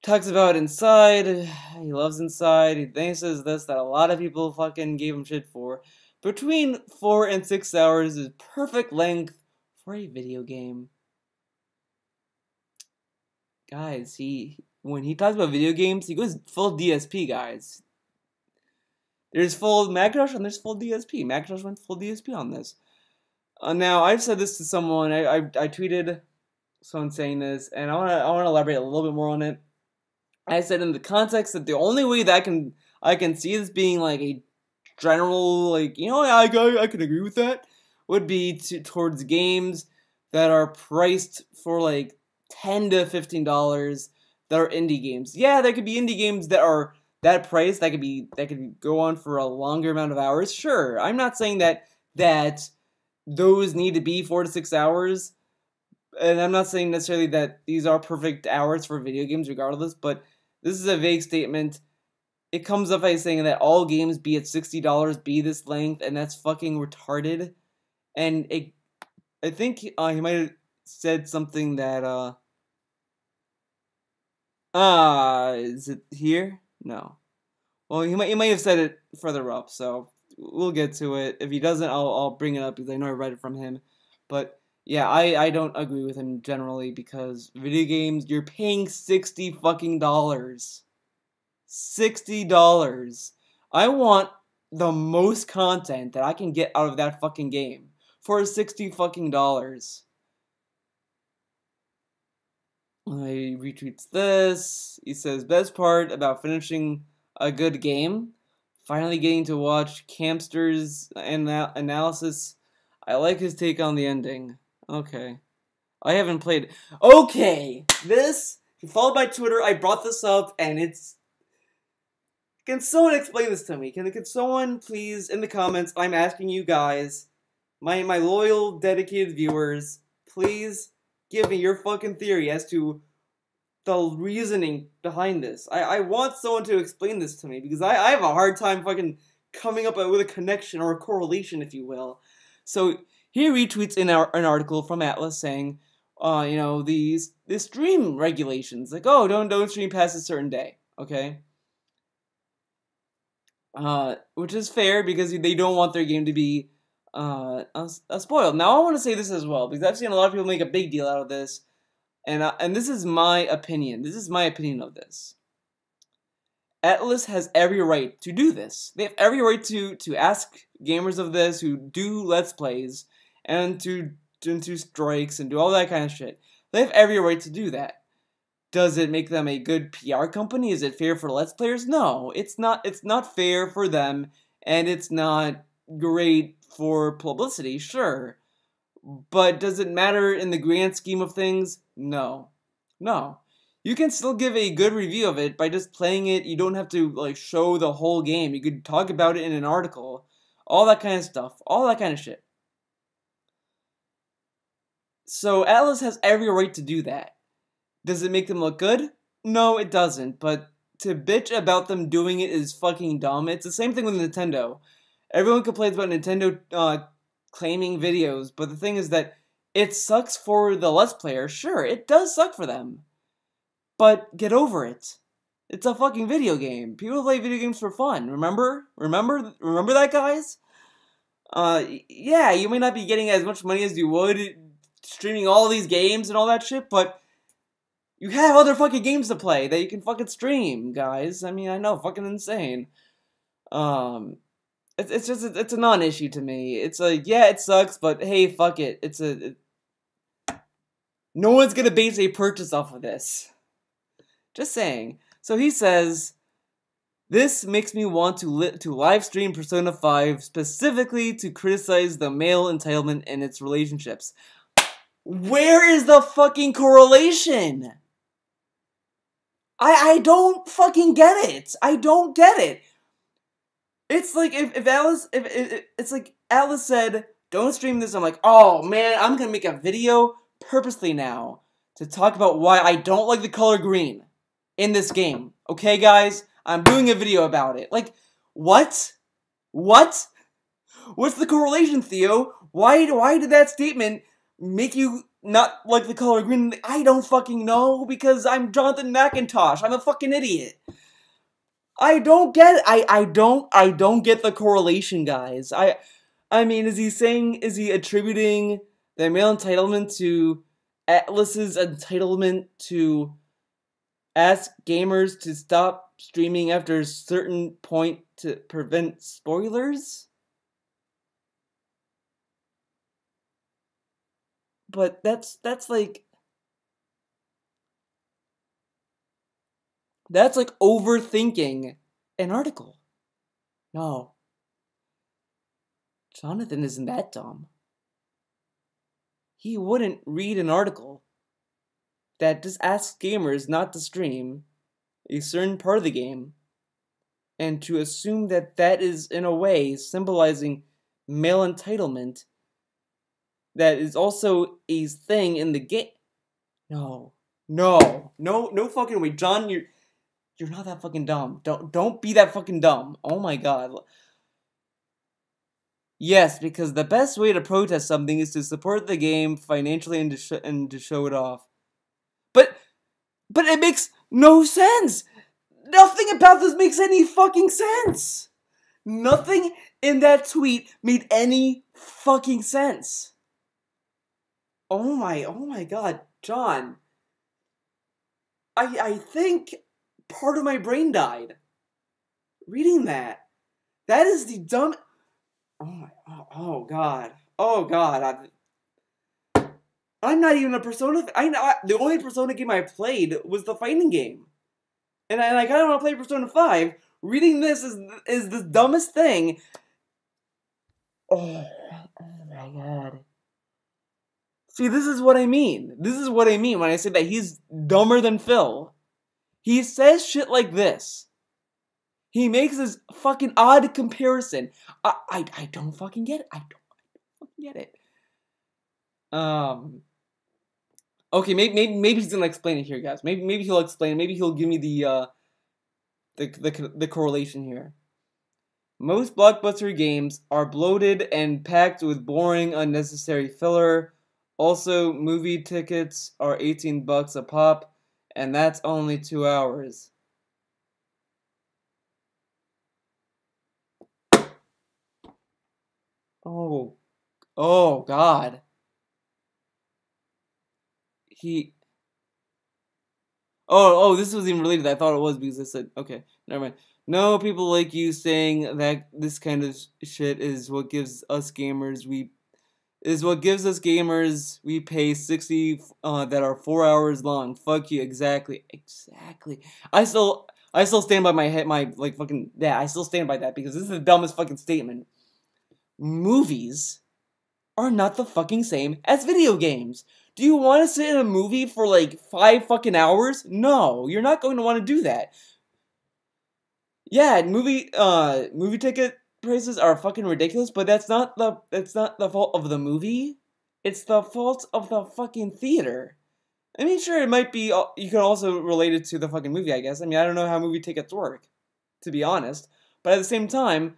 Talks about Inside. He loves Inside. He thinks that a lot of people fucking gave him shit for. Between 4 and 6 hours is perfect length for a video game. Guys, when he talks about video games, he goes full DSP, guys. There's full Macintosh and there's full DSP. Macintosh went full DSP on this. Now, I've said this to someone. I tweeted someone saying this, and I wanna elaborate a little bit more on it. I said in the context that the only way that I can see this being like a general, like, I can agree with that, would be towards games that are priced for like $10 to $15 that are indie games. Yeah, there could be indie games that are that price that could go on for a longer amount of hours. Sure, I'm not saying that those need to be 4 to 6 hours. And I'm not saying necessarily that these are perfect hours for video games regardless, but this is a vague statement. It comes up by saying that all games be at $60 be this length, and that's fucking retarded. And I think he might have said something that, is it here? No. Well, he might have said it further up, so we'll get to it. If he doesn't, I'll bring it up because I know I read it from him. But yeah, I don't agree with him generally because video games, you're paying $60 fucking dollars. $60. I want the most content that I can get out of that fucking game for $60 fucking dollars. He retweets this. He says, best part about finishing a good game, finally getting to watch Campster's analysis. I like his take on the ending. Okay. I haven't played. Okay! This, followed by Twitter, I brought this up, and it's... Can someone explain this to me? Can someone please, in the comments, I'm asking you guys, my loyal, dedicated viewers, please give me your fucking theory as to the reasoning behind this. I want someone to explain this to me, because I have a hard time fucking coming up with a connection or a correlation, if you will. So, he retweets an article from Atlas saying, you know, the stream regulations, like, oh, don't stream past a certain day, okay? Which is fair, because they don't want their game to be spoiled. Now, I want to say this as well, because I've seen a lot of people make a big deal out of this, and this is my opinion. This is my opinion of this. Atlas has every right to do this. They have every right to ask gamers of this who do Let's Plays, and to strikes, and do all that kind of shit. They have every right to do that. Does it make them a good PR company? Is it fair for Let's Players? No, it's not. It's not fair for them, and it's not great for publicity, sure. But does it matter in the grand scheme of things? No. No. You can still give a good review of it by just playing it. You don't have to, like, show the whole game. You could talk about it in an article. All that kind of stuff. All that kind of shit. So Atlas has every right to do that. Does it make them look good? No, it doesn't, but to bitch about them doing it is fucking dumb. It's the same thing with Nintendo. Everyone complains about Nintendo claiming videos, but the thing is that it sucks for the Let's Player. Sure, it does suck for them. But get over it. It's a fucking video game. People play video games for fun, remember? Remember that, guys? Yeah, you may not be getting as much money as you would streaming all these games and all that shit, but you have other fucking games to play that you can fucking stream, guys. I mean, I know, fucking insane. It's just, it's a non-issue to me. It's like, yeah, it sucks, but hey, fuck it. No one's gonna base a purchase off of this. Just saying. So he says, this makes me want to live stream Persona 5 specifically to criticize the male entitlement and its relationships. Where is the fucking correlation? I don't fucking get it. I don't get it. It's like it's like Alice said, don't stream this. I'm like, oh man, I'm gonna make a video purposely now to talk about why I don't like the color green in this game. Okay, guys? I'm doing a video about it. Like, what? What? What's the correlation, Theo? Why did that statement make you not like the color green? I don't fucking know, because I'm Jonathan McIntosh. I'm a fucking idiot. I don't get it. I don't get the correlation, guys. I mean, is he attributing the male entitlement to Atlas's entitlement to ask gamers to stop streaming after a certain point to prevent spoilers? But that's like overthinking an article. No. Jonathan isn't that dumb. He wouldn't read an article that just asks gamers not to stream a certain part of the game and to assume that that is, in a way, symbolizing male entitlement that is also a thing in the game. No fucking way. John, you're not that fucking dumb. Don't be that fucking dumb. Oh my god. Yes, because the best way to protest something is to support the game financially and to show it off. But it makes no sense. Nothing about this makes any fucking sense. Nothing in that tweet made any fucking sense. Oh my god, John. I think part of my brain died reading that. That is the dumb... Oh god. I'm not even a Persona. The only Persona game I played was the fighting game, and I kind of want to play Persona 5. Reading this is the dumbest thing. Oh my god. See, this is what I mean. This is what I mean when I say that he's dumber than Phil. He says shit like this. He makes this fucking odd comparison. I don't fucking get it. I don't fucking get it. Okay, maybe he's gonna explain it here, guys. Maybe he'll explain. Maybe he'll give me the correlation here. Most blockbuster games are bloated and packed with boring, unnecessary filler. Also, movie tickets are $18 a pop, and that's only 2 hours. Oh God. This was even related. I thought it was because I said, okay, never mind. No, people like you saying that this kind of shit is what gives us gamers we pay 60 that are 4 hours long. Fuck you, exactly. I still stand by I still stand by that because this is the dumbest fucking statement. Movies are not the fucking same as video games. Do you want to sit in a movie for like 5 fucking hours? No, you're not going to want to do that. Yeah, movie ticket prices are fucking ridiculous, but that's not the fault of the movie. It's the fault of the fucking theater. I mean, sure, it might be. You can also relate it to the fucking movie, I guess. I mean, I don't know how movie tickets work, to be honest. But at the same time,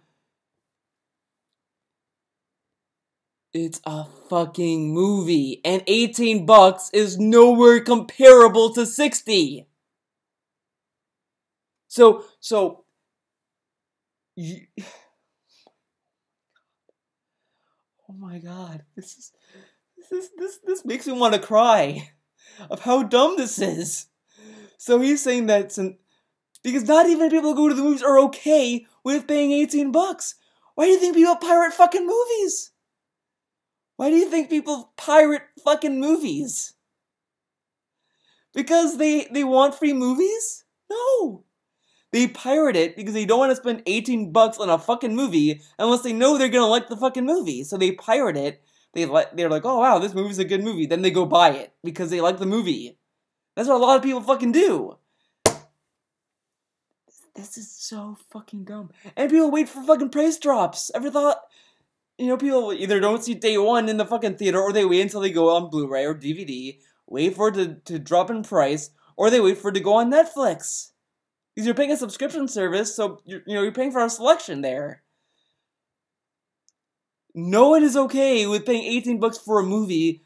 it's a fucking movie, and $18 is nowhere comparable to 60. So, oh my god, this makes me want to cry of how dumb this is. So he's saying that because not even people who go to the movies are okay with paying $18. Why do you think people pirate fucking movies? Why do you think people pirate fucking movies? Because they want free movies? No. They pirate it because they don't want to spend $18 on a fucking movie unless they know they're gonna like the fucking movie. So they pirate it. They're like, oh wow, this movie's a good movie. Then they go buy it because they like the movie. That's what a lot of people fucking do. This is so fucking dumb. And people wait for fucking price drops. Ever thought, people either don't see day one in the fucking theater or they wait until they go on Blu-ray or DVD, wait for it to drop in price, or they wait for it to go on Netflix. Because you're paying a subscription service, so you're paying for a selection there. No one is okay with paying $18 for a movie,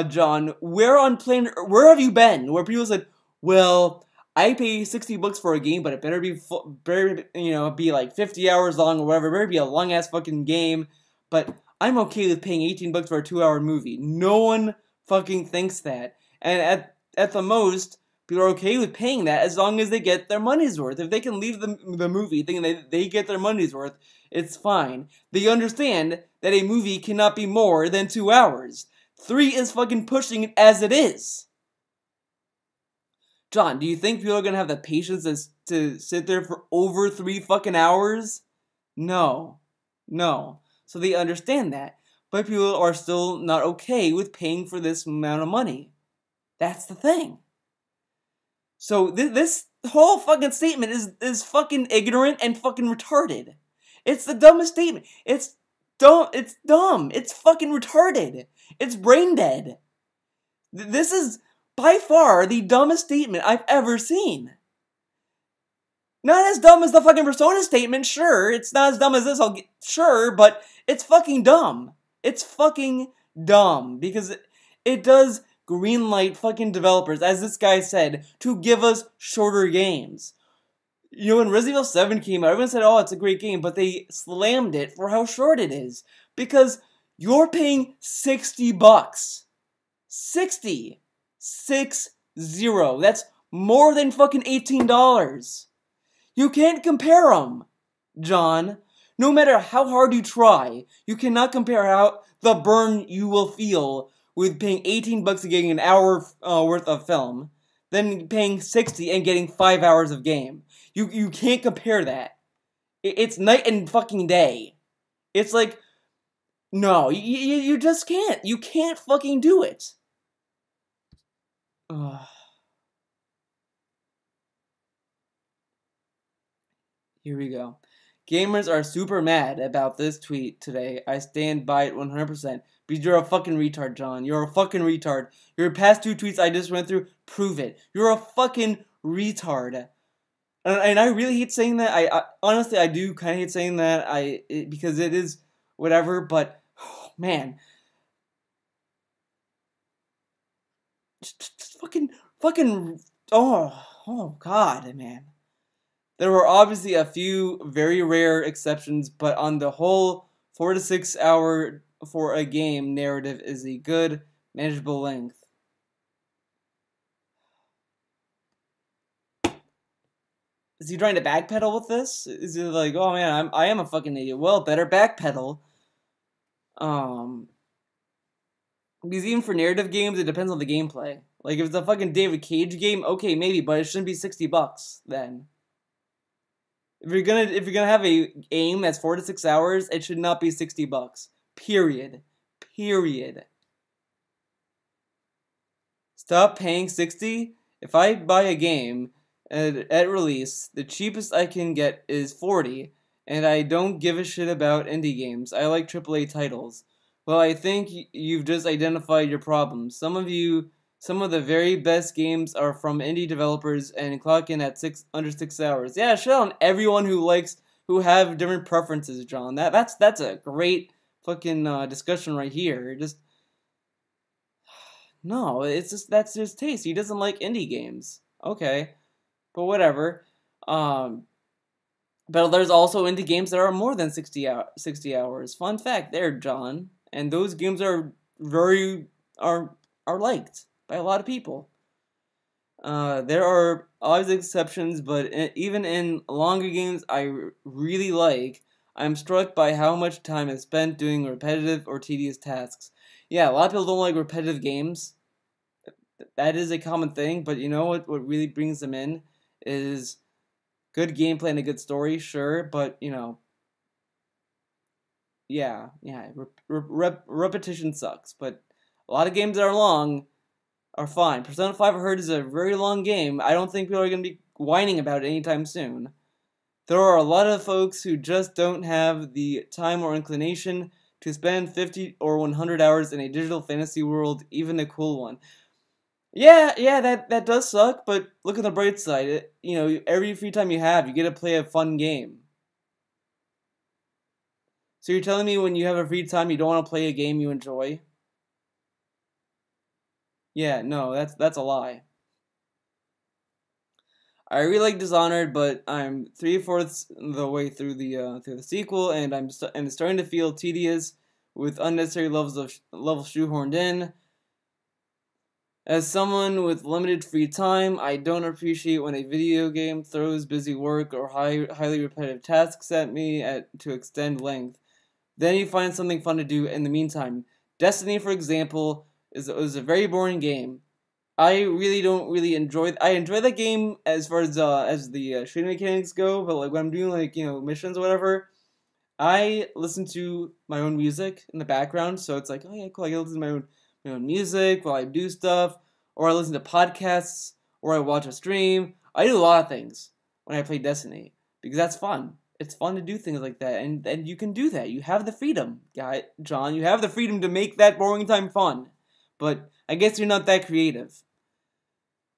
John. Where have you been? Where people said, well, I pay $60 for a game, but it better be like 50 hours long or whatever. It better be a long ass fucking game. But I'm okay with paying $18 for a 2-hour movie. No one fucking thinks that. And at the most, people are okay with paying that as long as they get their money's worth. If they can leave the movie thinking they get their money's worth, it's fine. They understand that a movie cannot be more than 2 hours. 3 is fucking pushing it as it is. John, do you think people are gonna have the patience to sit there for over 3 fucking hours? No. So they understand that. But people are still not okay with paying for this amount of money. That's the thing. So this whole fucking statement is fucking ignorant and fucking retarded. It's the dumbest statement. It's dumb. It's fucking retarded. It's brain dead. This is by far the dumbest statement I've ever seen. Not as dumb as the fucking Persona statement, sure. It's not as dumb as this, sure, but it's fucking dumb. It's fucking dumb because it does greenlight fucking developers, as this guy said, to give us shorter games. When Resident Evil 7 came out, everyone said, oh, it's a great game, but they slammed it for how short it is. Because you're paying $60. 60. 60. That's more than fucking $18. You can't compare them, John. No matter how hard you try, you cannot compare how the burn you will feel with paying $18 and getting an hour worth of film, than paying $60 and getting 5 hours of game. You can't compare that. It's night and fucking day. It's like, no, you just can't. You can't fucking do it. Ugh. Here we go. Gamers are super mad about this tweet today. I stand by it 100%. Because you're a fucking retard, John. You're a fucking retard. Your past 2 tweets I just went through prove it. You're a fucking retard. And I really hate saying that. I honestly, I do kind of hate saying that. Because it is whatever. But oh, man, just fucking. Oh God, man. There were obviously a few very rare exceptions, but on the whole, 4 to 6 hour for a game narrative is a good, manageable length. Is he trying to backpedal with this? Is he like, oh man, I am a fucking idiot. Well, better backpedal. Because even for narrative games, it depends on the gameplay. Like if it's a fucking David Cage game, okay, maybe, but it shouldn't be $60 then. If you're gonna have a game that's 4 to 6 hours, it should not be $60. Period. Period. Stop paying $60. If I buy a game at release, the cheapest I can get is $40, and I don't give a shit about indie games. I like AAA titles. Well, I think you've just identified your problem. Some of the very best games are from indie developers and clock in at under 6 hours. Yeah, shit on everyone who have different preferences, John. That's a great fucking discussion right here. No, that's his taste. He doesn't like indie games. Okay, but whatever. But there's also indie games that are more than 60 hours. Fun fact there, John. And those games are liked by a lot of people. There are always exceptions, but even in longer games I really like, I'm struck by how much time is spent doing repetitive or tedious tasks. Yeah, a lot of people don't like repetitive games. That is a common thing, but you know what really brings them in is good gameplay and a good story, sure, but you know, yeah, repetition sucks, but a lot of games that are long are fine. Persona 5 I heard is a very long game. I don't think people are going to be whining about it anytime soon. There are a lot of folks who just don't have the time or inclination to spend 50 or 100 hours in a digital fantasy world, even a cool one. Yeah, that does suck, but look at the bright side. Every free time you have, you get to play a fun game. So you're telling me when you have a free time, you don't want to play a game you enjoy? Yeah, no, that's a lie. I really like Dishonored, but I'm 3/4 the way through the sequel, and I'm starting to feel tedious with unnecessary levels shoehorned in. As someone with limited free time, I don't appreciate when a video game throws busy work or highly repetitive tasks at me to extend length. Then you find something fun to do in the meantime. Destiny, for example, is a very boring game. I really don't enjoy. I enjoy that game as far as the shooting mechanics go, but like when I'm doing missions or whatever, I listen to my own music in the background. So it's like, oh yeah, cool. I can listen to my own music while I do stuff, or I listen to podcasts, or I watch a stream. I do a lot of things when I play Destiny because that's fun. It's fun to do things like that, and you can do that. You have the freedom, John. You have the freedom to make that boring time fun. But I guess you're not that creative.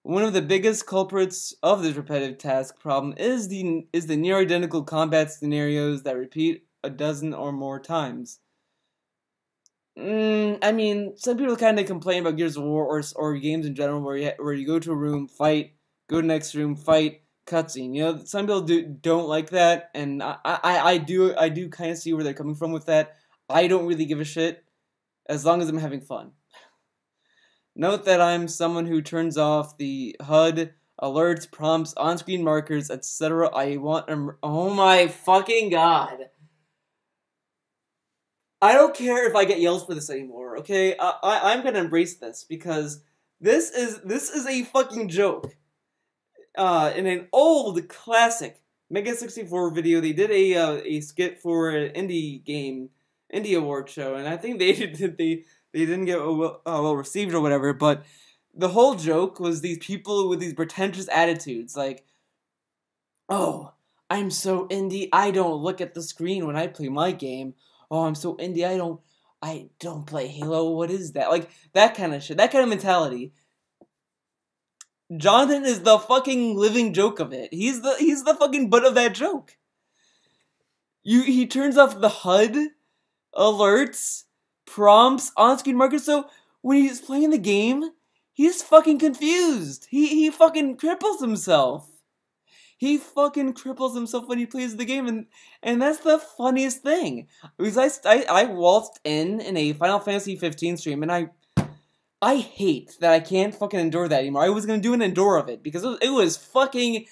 One of the biggest culprits of this repetitive task problem is the near identical combat scenarios that repeat a dozen or more times. I mean, some people kind of complain about Gears of War or games in general where you go to a room, fight, go to the next room, fight, cutscene. Some people don't like that, and I do kind of see where they're coming from with that. I don't really give a shit as long as I'm having fun. Note that I'm someone who turns off the HUD, alerts, prompts, on-screen markers, etc. Oh my fucking god. I don't care if I get yells for this anymore, okay? I'm gonna embrace this because this is a fucking joke. In an old classic Mega 64 video, they did a skit for an indie award show, and I think they didn't get well received or whatever. But the whole joke was these people with these pretentious attitudes, like, oh, I'm so indie, I don't look at the screen when I play my game. Oh, I'm so indie, I don't play Halo. What is that? Like that kind of shit, that kind of mentality. Jonathan is the fucking living joke of it. He's the fucking butt of that joke. He turns off the HUD alerts, prompts, on-screen markers, so when he's playing the game, he's fucking confused. He fucking cripples himself. He fucking cripples himself when he plays the game, and that's the funniest thing. Because I waltzed in a Final Fantasy 15 stream, and I hate that I can't fucking endure that anymore. I was gonna do an endure of it, because it was fucking...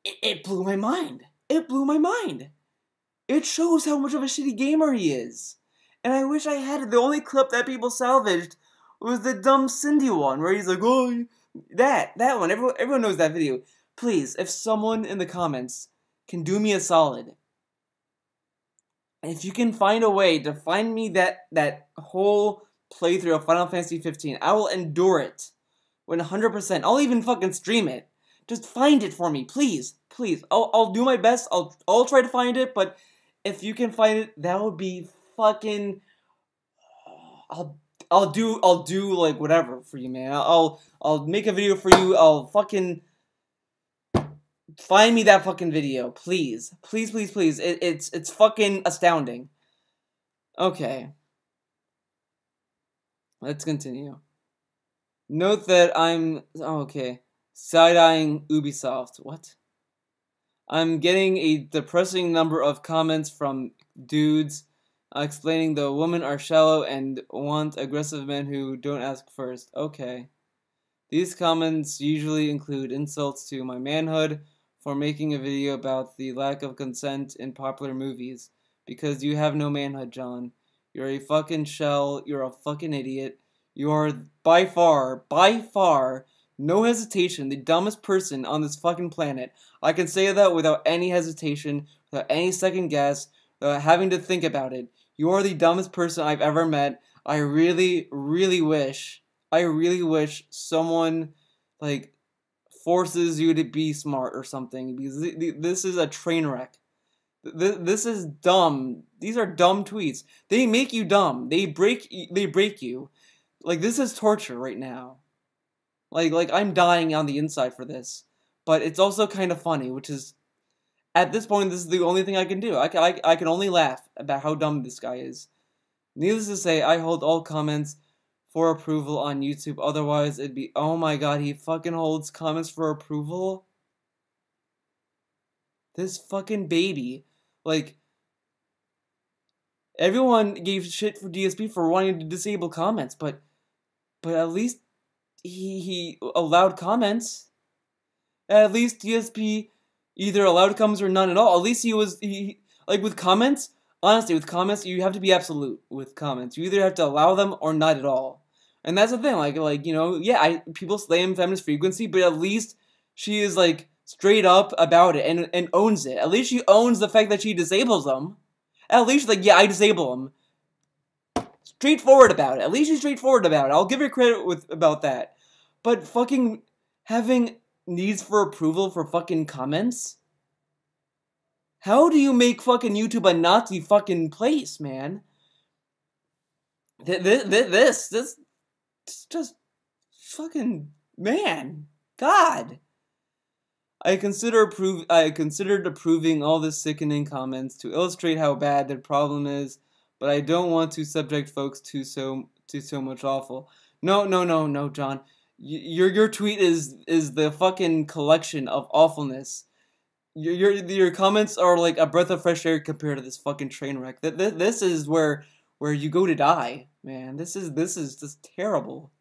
It blew my mind. It blew my mind. It shows how much of a shitty gamer he is. And I wish I had it. The only clip that people salvaged was the dumb Cindy one, where he's like, oh... That one, everyone knows that video. Please, if someone in the comments can do me a solid, if you can find a way to find me that whole playthrough of Final Fantasy 15, I will endure it 100%. I'll even fucking stream it. Just find it for me, please, please. I'll do my best. I'll try to find it, but if you can find it, that would be fucking. I'll do like whatever for you, man. I'll make a video for you. I'll fucking find me that fucking video, please, please, please, please. It's fucking astounding. Okay, let's continue. Note that I'm side-eyeing Ubisoft. What? I'm getting a depressing number of comments from dudes. Explaining the women are shallow and want aggressive men who don't ask first. Okay. These comments usually include insults to my manhood for making a video about the lack of consent in popular movies. Because you have no manhood, John. You're a fucking shell. You're a fucking idiot. You are by far, no hesitation, the dumbest person on this fucking planet. I can say that without any hesitation, without any second guess, without having to think about it. You are the dumbest person I've ever met. I really, really wish someone, like, forces you to be smart or something, because this is a train wreck. This is dumb. These are dumb tweets. They make you dumb. They break you. Like, this is torture right now. Like I'm dying on the inside for this. But it's also kind of funny, which is... At this point, this is the only thing I can do. I can only laugh about how dumb this guy is. Needless to say, I hold all comments for approval on YouTube. Otherwise, it'd be... Oh my god, he fucking holds comments for approval? This fucking baby. Like, everyone gave shit for DSP for wanting to disable comments, but at least he allowed comments. At least DSP... either allowed comments or none at all. At least he like with comments, honestly, with comments, you have to be absolute with comments. You either have to allow them or not at all. And that's the thing, like, you know, yeah, people slam feminist frequency, but at least she is, like, straight up about it and owns it. At least she owns the fact that she disables them. At least she's like, yeah, I disable them. Straightforward about it. At least she's straightforward about it. I'll give her credit about that. But fucking having needs for approval for fucking comments? How do you make fucking YouTube a Nazi fucking place, man? This just fucking, man, God. I considered approving all the sickening comments to illustrate how bad the problem is, but I don't want to subject folks to so much awful. No, John. Your tweet is the fucking collection of awfulness. Your comments are like a breath of fresh air compared to this fucking train wreck. This is where you go to die, man. This is just terrible.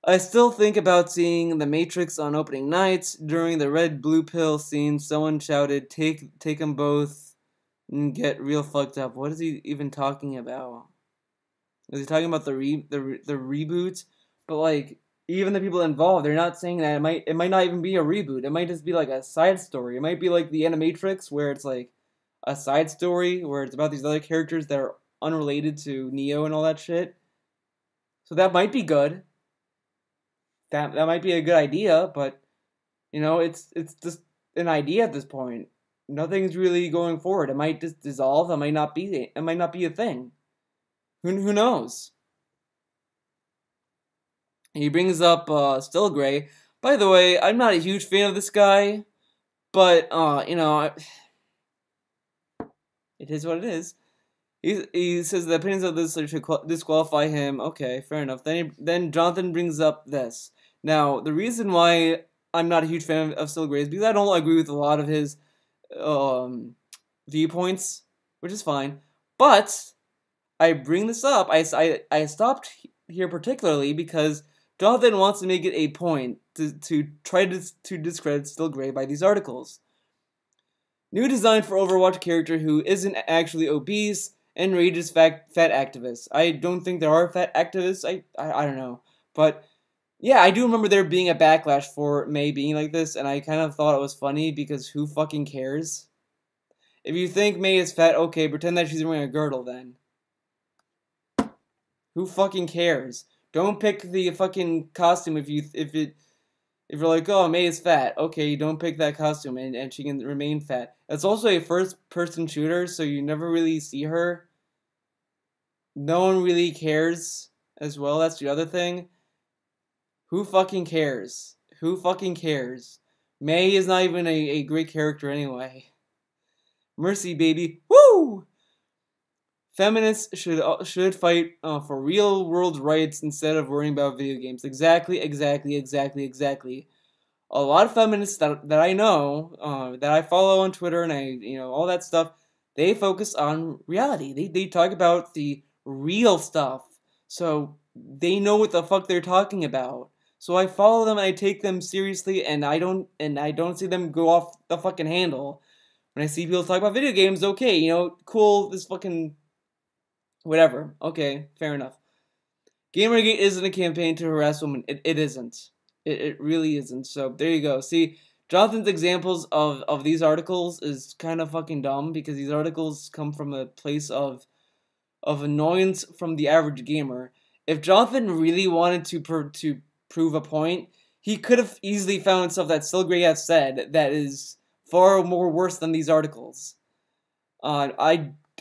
I still think about seeing The Matrix on opening nights. During the red blue pill scene, someone shouted, "Take them both." and get real fucked up. What is he even talking about? Is he talking about the reboot? But like, even the people involved, they're not saying that it might not even be a reboot. It might just be like a side story. It might be like the Animatrix, where it's like a side story where it's about these other characters that are unrelated to Neo and all that shit. So that might be good. That might be a good idea, but you know, it's just an idea at this point. Nothing's really going forward. It might just dissolve. It might not be. It might not be a thing. Who knows? He brings up Still Gray. By the way, I'm not a huge fan of this guy, but you know, it is what it is. He says the opinions of this should disqualify him. Okay, fair enough. Then Jonathan brings up this. Now, the reason why I'm not a huge fan of Still Gray is because I don't agree with a lot of his viewpoints, which is fine. But I bring this up. I stopped here particularly because Jonathan wants to make it a point to try to discredit Still Gray by these articles. New design for Overwatch character who isn't actually obese and rages fat activists. I don't think there are fat activists. I don't know. But yeah, I do remember there being a backlash for May being like this, and I kind of thought it was funny because who fucking cares? If you think May is fat, okay, pretend that she's wearing a girdle then. Who fucking cares? Don't pick the fucking costume if you're like, oh, May is fat. Okay, don't pick that costume and she can remain fat. It's also a first-person shooter, so you never really see her. No one really cares as well. That's the other thing. Who fucking cares? Who fucking cares? May is not even a great character anyway. Mercy, baby. Woo! Feminists should fight for real-world rights instead of worrying about video games. Exactly. A lot of feminists that I know, that I follow on Twitter and all that stuff, they focus on reality. They talk about the real stuff. So they know what the fuck they're talking about. So I follow them and I take them seriously, and I don't see them go off the fucking handle. When I see people talk about video games, okay, cool, this fucking whatever. Okay, fair enough. Gamergate isn't a campaign to harass women. It isn't. It really isn't. So there you go. See, Jonathan's examples of these articles is kind of fucking dumb because these articles come from a place of annoyance from the average gamer. If Jonathan really wanted to prove a point, he could have easily found stuff that Still Gray has said that is far more worse than these articles.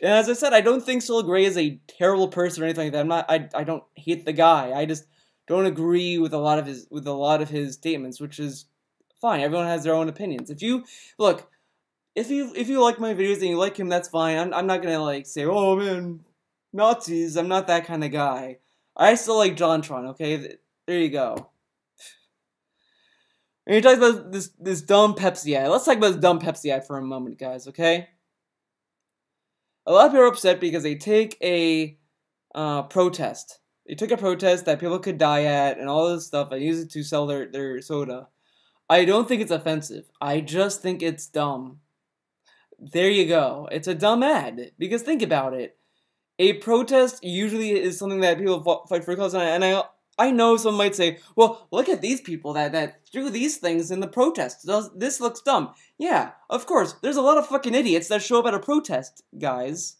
As I said, I don't think Still Gray is a terrible person or anything like that. I don't hate the guy. I just don't agree with a lot of his statements, which is fine. Everyone has their own opinions. If you like my videos and you like him, that's fine. I'm not gonna like say, oh man, Nazis. I'm not that kind of guy. I still like JonTron. Okay, there you go. And you talk about this dumb Pepsi ad. Let's talk about this dumb Pepsi ad for a moment, guys. Okay. A lot of people are upset because they take a protest. They took a protest that people could die at and all this stuff and use it to sell their soda. I don't think it's offensive. I just think it's dumb. There you go. It's a dumb ad. Because think about it. A protest usually is something that people fight for a cause, and I know some might say, well, look at these people that do these things in the protest. This looks dumb. Yeah, of course. There's a lot of fucking idiots that show up at a protest, guys.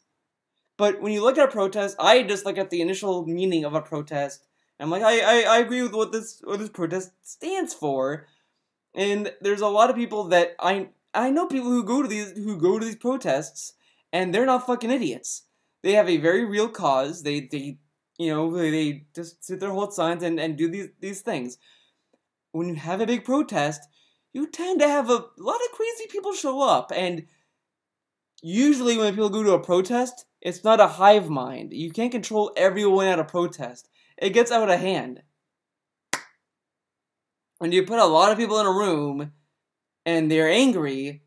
But when you look at a protest, I just look at the initial meaning of a protest. I'm like, I agree with what this protest stands for. And there's a lot of people that I know people who go to these protests, and they're not fucking idiots. They have a very real cause. They just sit there, hold signs, and do these things. When you have a big protest, you tend to have a lot of crazy people show up, and usually when people go to a protest, it's not a hive mind. You can't control everyone at a protest. It gets out of hand. When you put a lot of people in a room, and they're angry,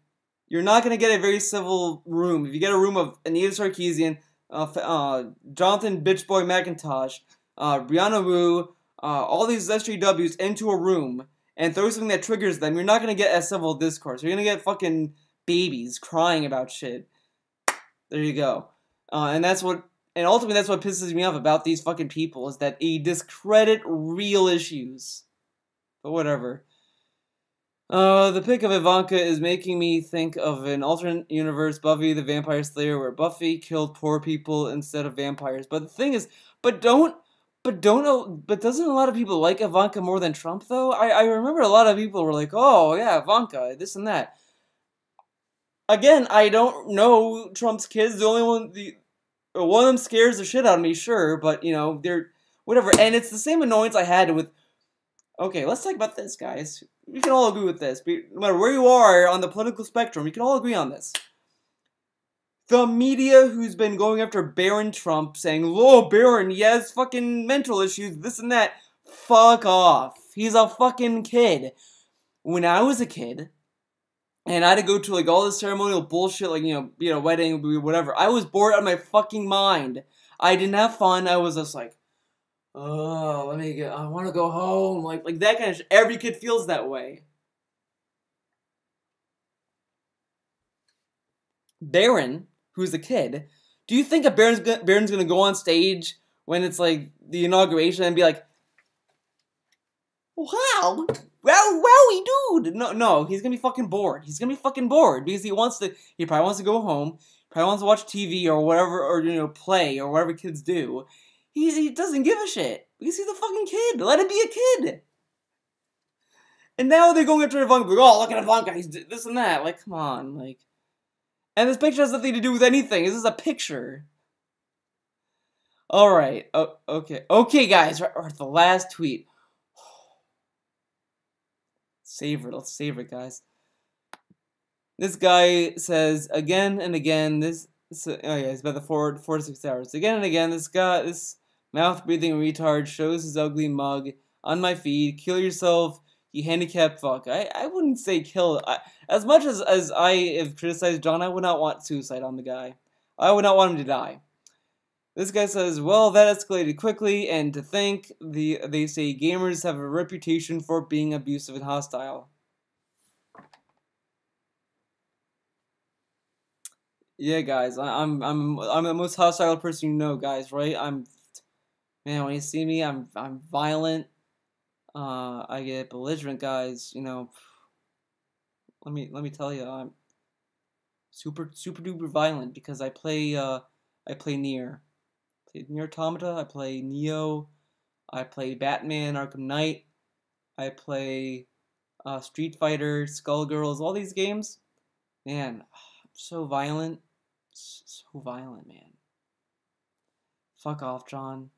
you're not going to get a very civil room. If you get a room of Anita Sarkeesian, Jonathan Bitchboy McIntosh, Brianna Wu, all these SJWs into a room and throw something that triggers them, you're not going to get a civil discourse. You're going to get fucking babies crying about shit. There you go. And ultimately that's what pisses me off about these fucking people, is that they discredit real issues. But whatever. The pick of Ivanka is making me think of an alternate universe, Buffy the Vampire Slayer, where Buffy killed poor people instead of vampires. But the thing is, doesn't a lot of people like Ivanka more than Trump, though? I remember a lot of people were like, oh, yeah, Ivanka, this and that. Again, I don't know Trump's kids. The only one of them scares the shit out of me, sure, but, you know, they're, whatever. And it's the same annoyance I had with, okay, let's talk about this, guys. We can all agree with this. No matter where you are on the political spectrum, we can all agree on this. The media who's been going after Barron Trump, saying, oh, Barron, he has fucking mental issues, this and that. Fuck off. He's a fucking kid. When I was a kid, and I had to go to, like, all this ceremonial bullshit, like, you know, wedding, whatever, I was bored out of my fucking mind. I didn't have fun. I was just like, oh, I want to go home. Like that kind of shit. Every kid feels that way. Barron, who's a kid, do you think Barron's gonna go on stage when it's like the inauguration and be like, wow, wowie dude? No, he's gonna be fucking bored. He's gonna be fucking bored because he probably wants to go home, probably wants to watch TV or whatever, or, you know, play or whatever kids do. He doesn't give a shit because he's a fucking kid. Let him be a kid. And now they're going after Ivanka, like, oh, look at Ivanka, he's this and that. Like, come on, like. And this picture has nothing to do with anything. This is a picture. All right. Oh, okay. Okay, guys. The last tweet. Savor it. Let's savor it, guys. This guy says again and again. Oh yeah, it's about the 4 to 6 hours. Again and again, this mouth-breathing retard shows his ugly mug on my feed. Kill yourself, you handicapped fuck. I wouldn't say kill. As much as I have criticized John, I would not want suicide on the guy. I would not want him to die. This guy says, well, that escalated quickly, and to think, they say gamers have a reputation for being abusive and hostile. Yeah, guys, I'm the most hostile person you know, guys, right? Man, when you see me, I'm violent. I get belligerent, guys. You know, let me tell you, I'm super duper violent because I play Nier. I play Nier Automata. I play Neo. I play Batman: Arkham Knight. I play Street Fighter, Skullgirls. All these games, man, I'm so violent. So violent, man. Fuck off, John.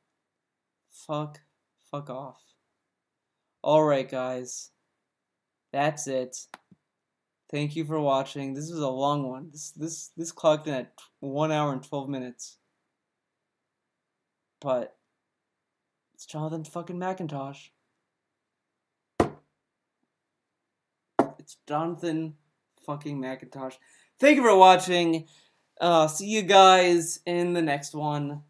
Fuck off. Alright, guys. That's it. Thank you for watching. This was a long one. This clocked in at 1 hour and 12 minutes. But it's Jonathan fucking McIntosh. It's Jonathan fucking McIntosh. Thank you for watching. See you guys in the next one.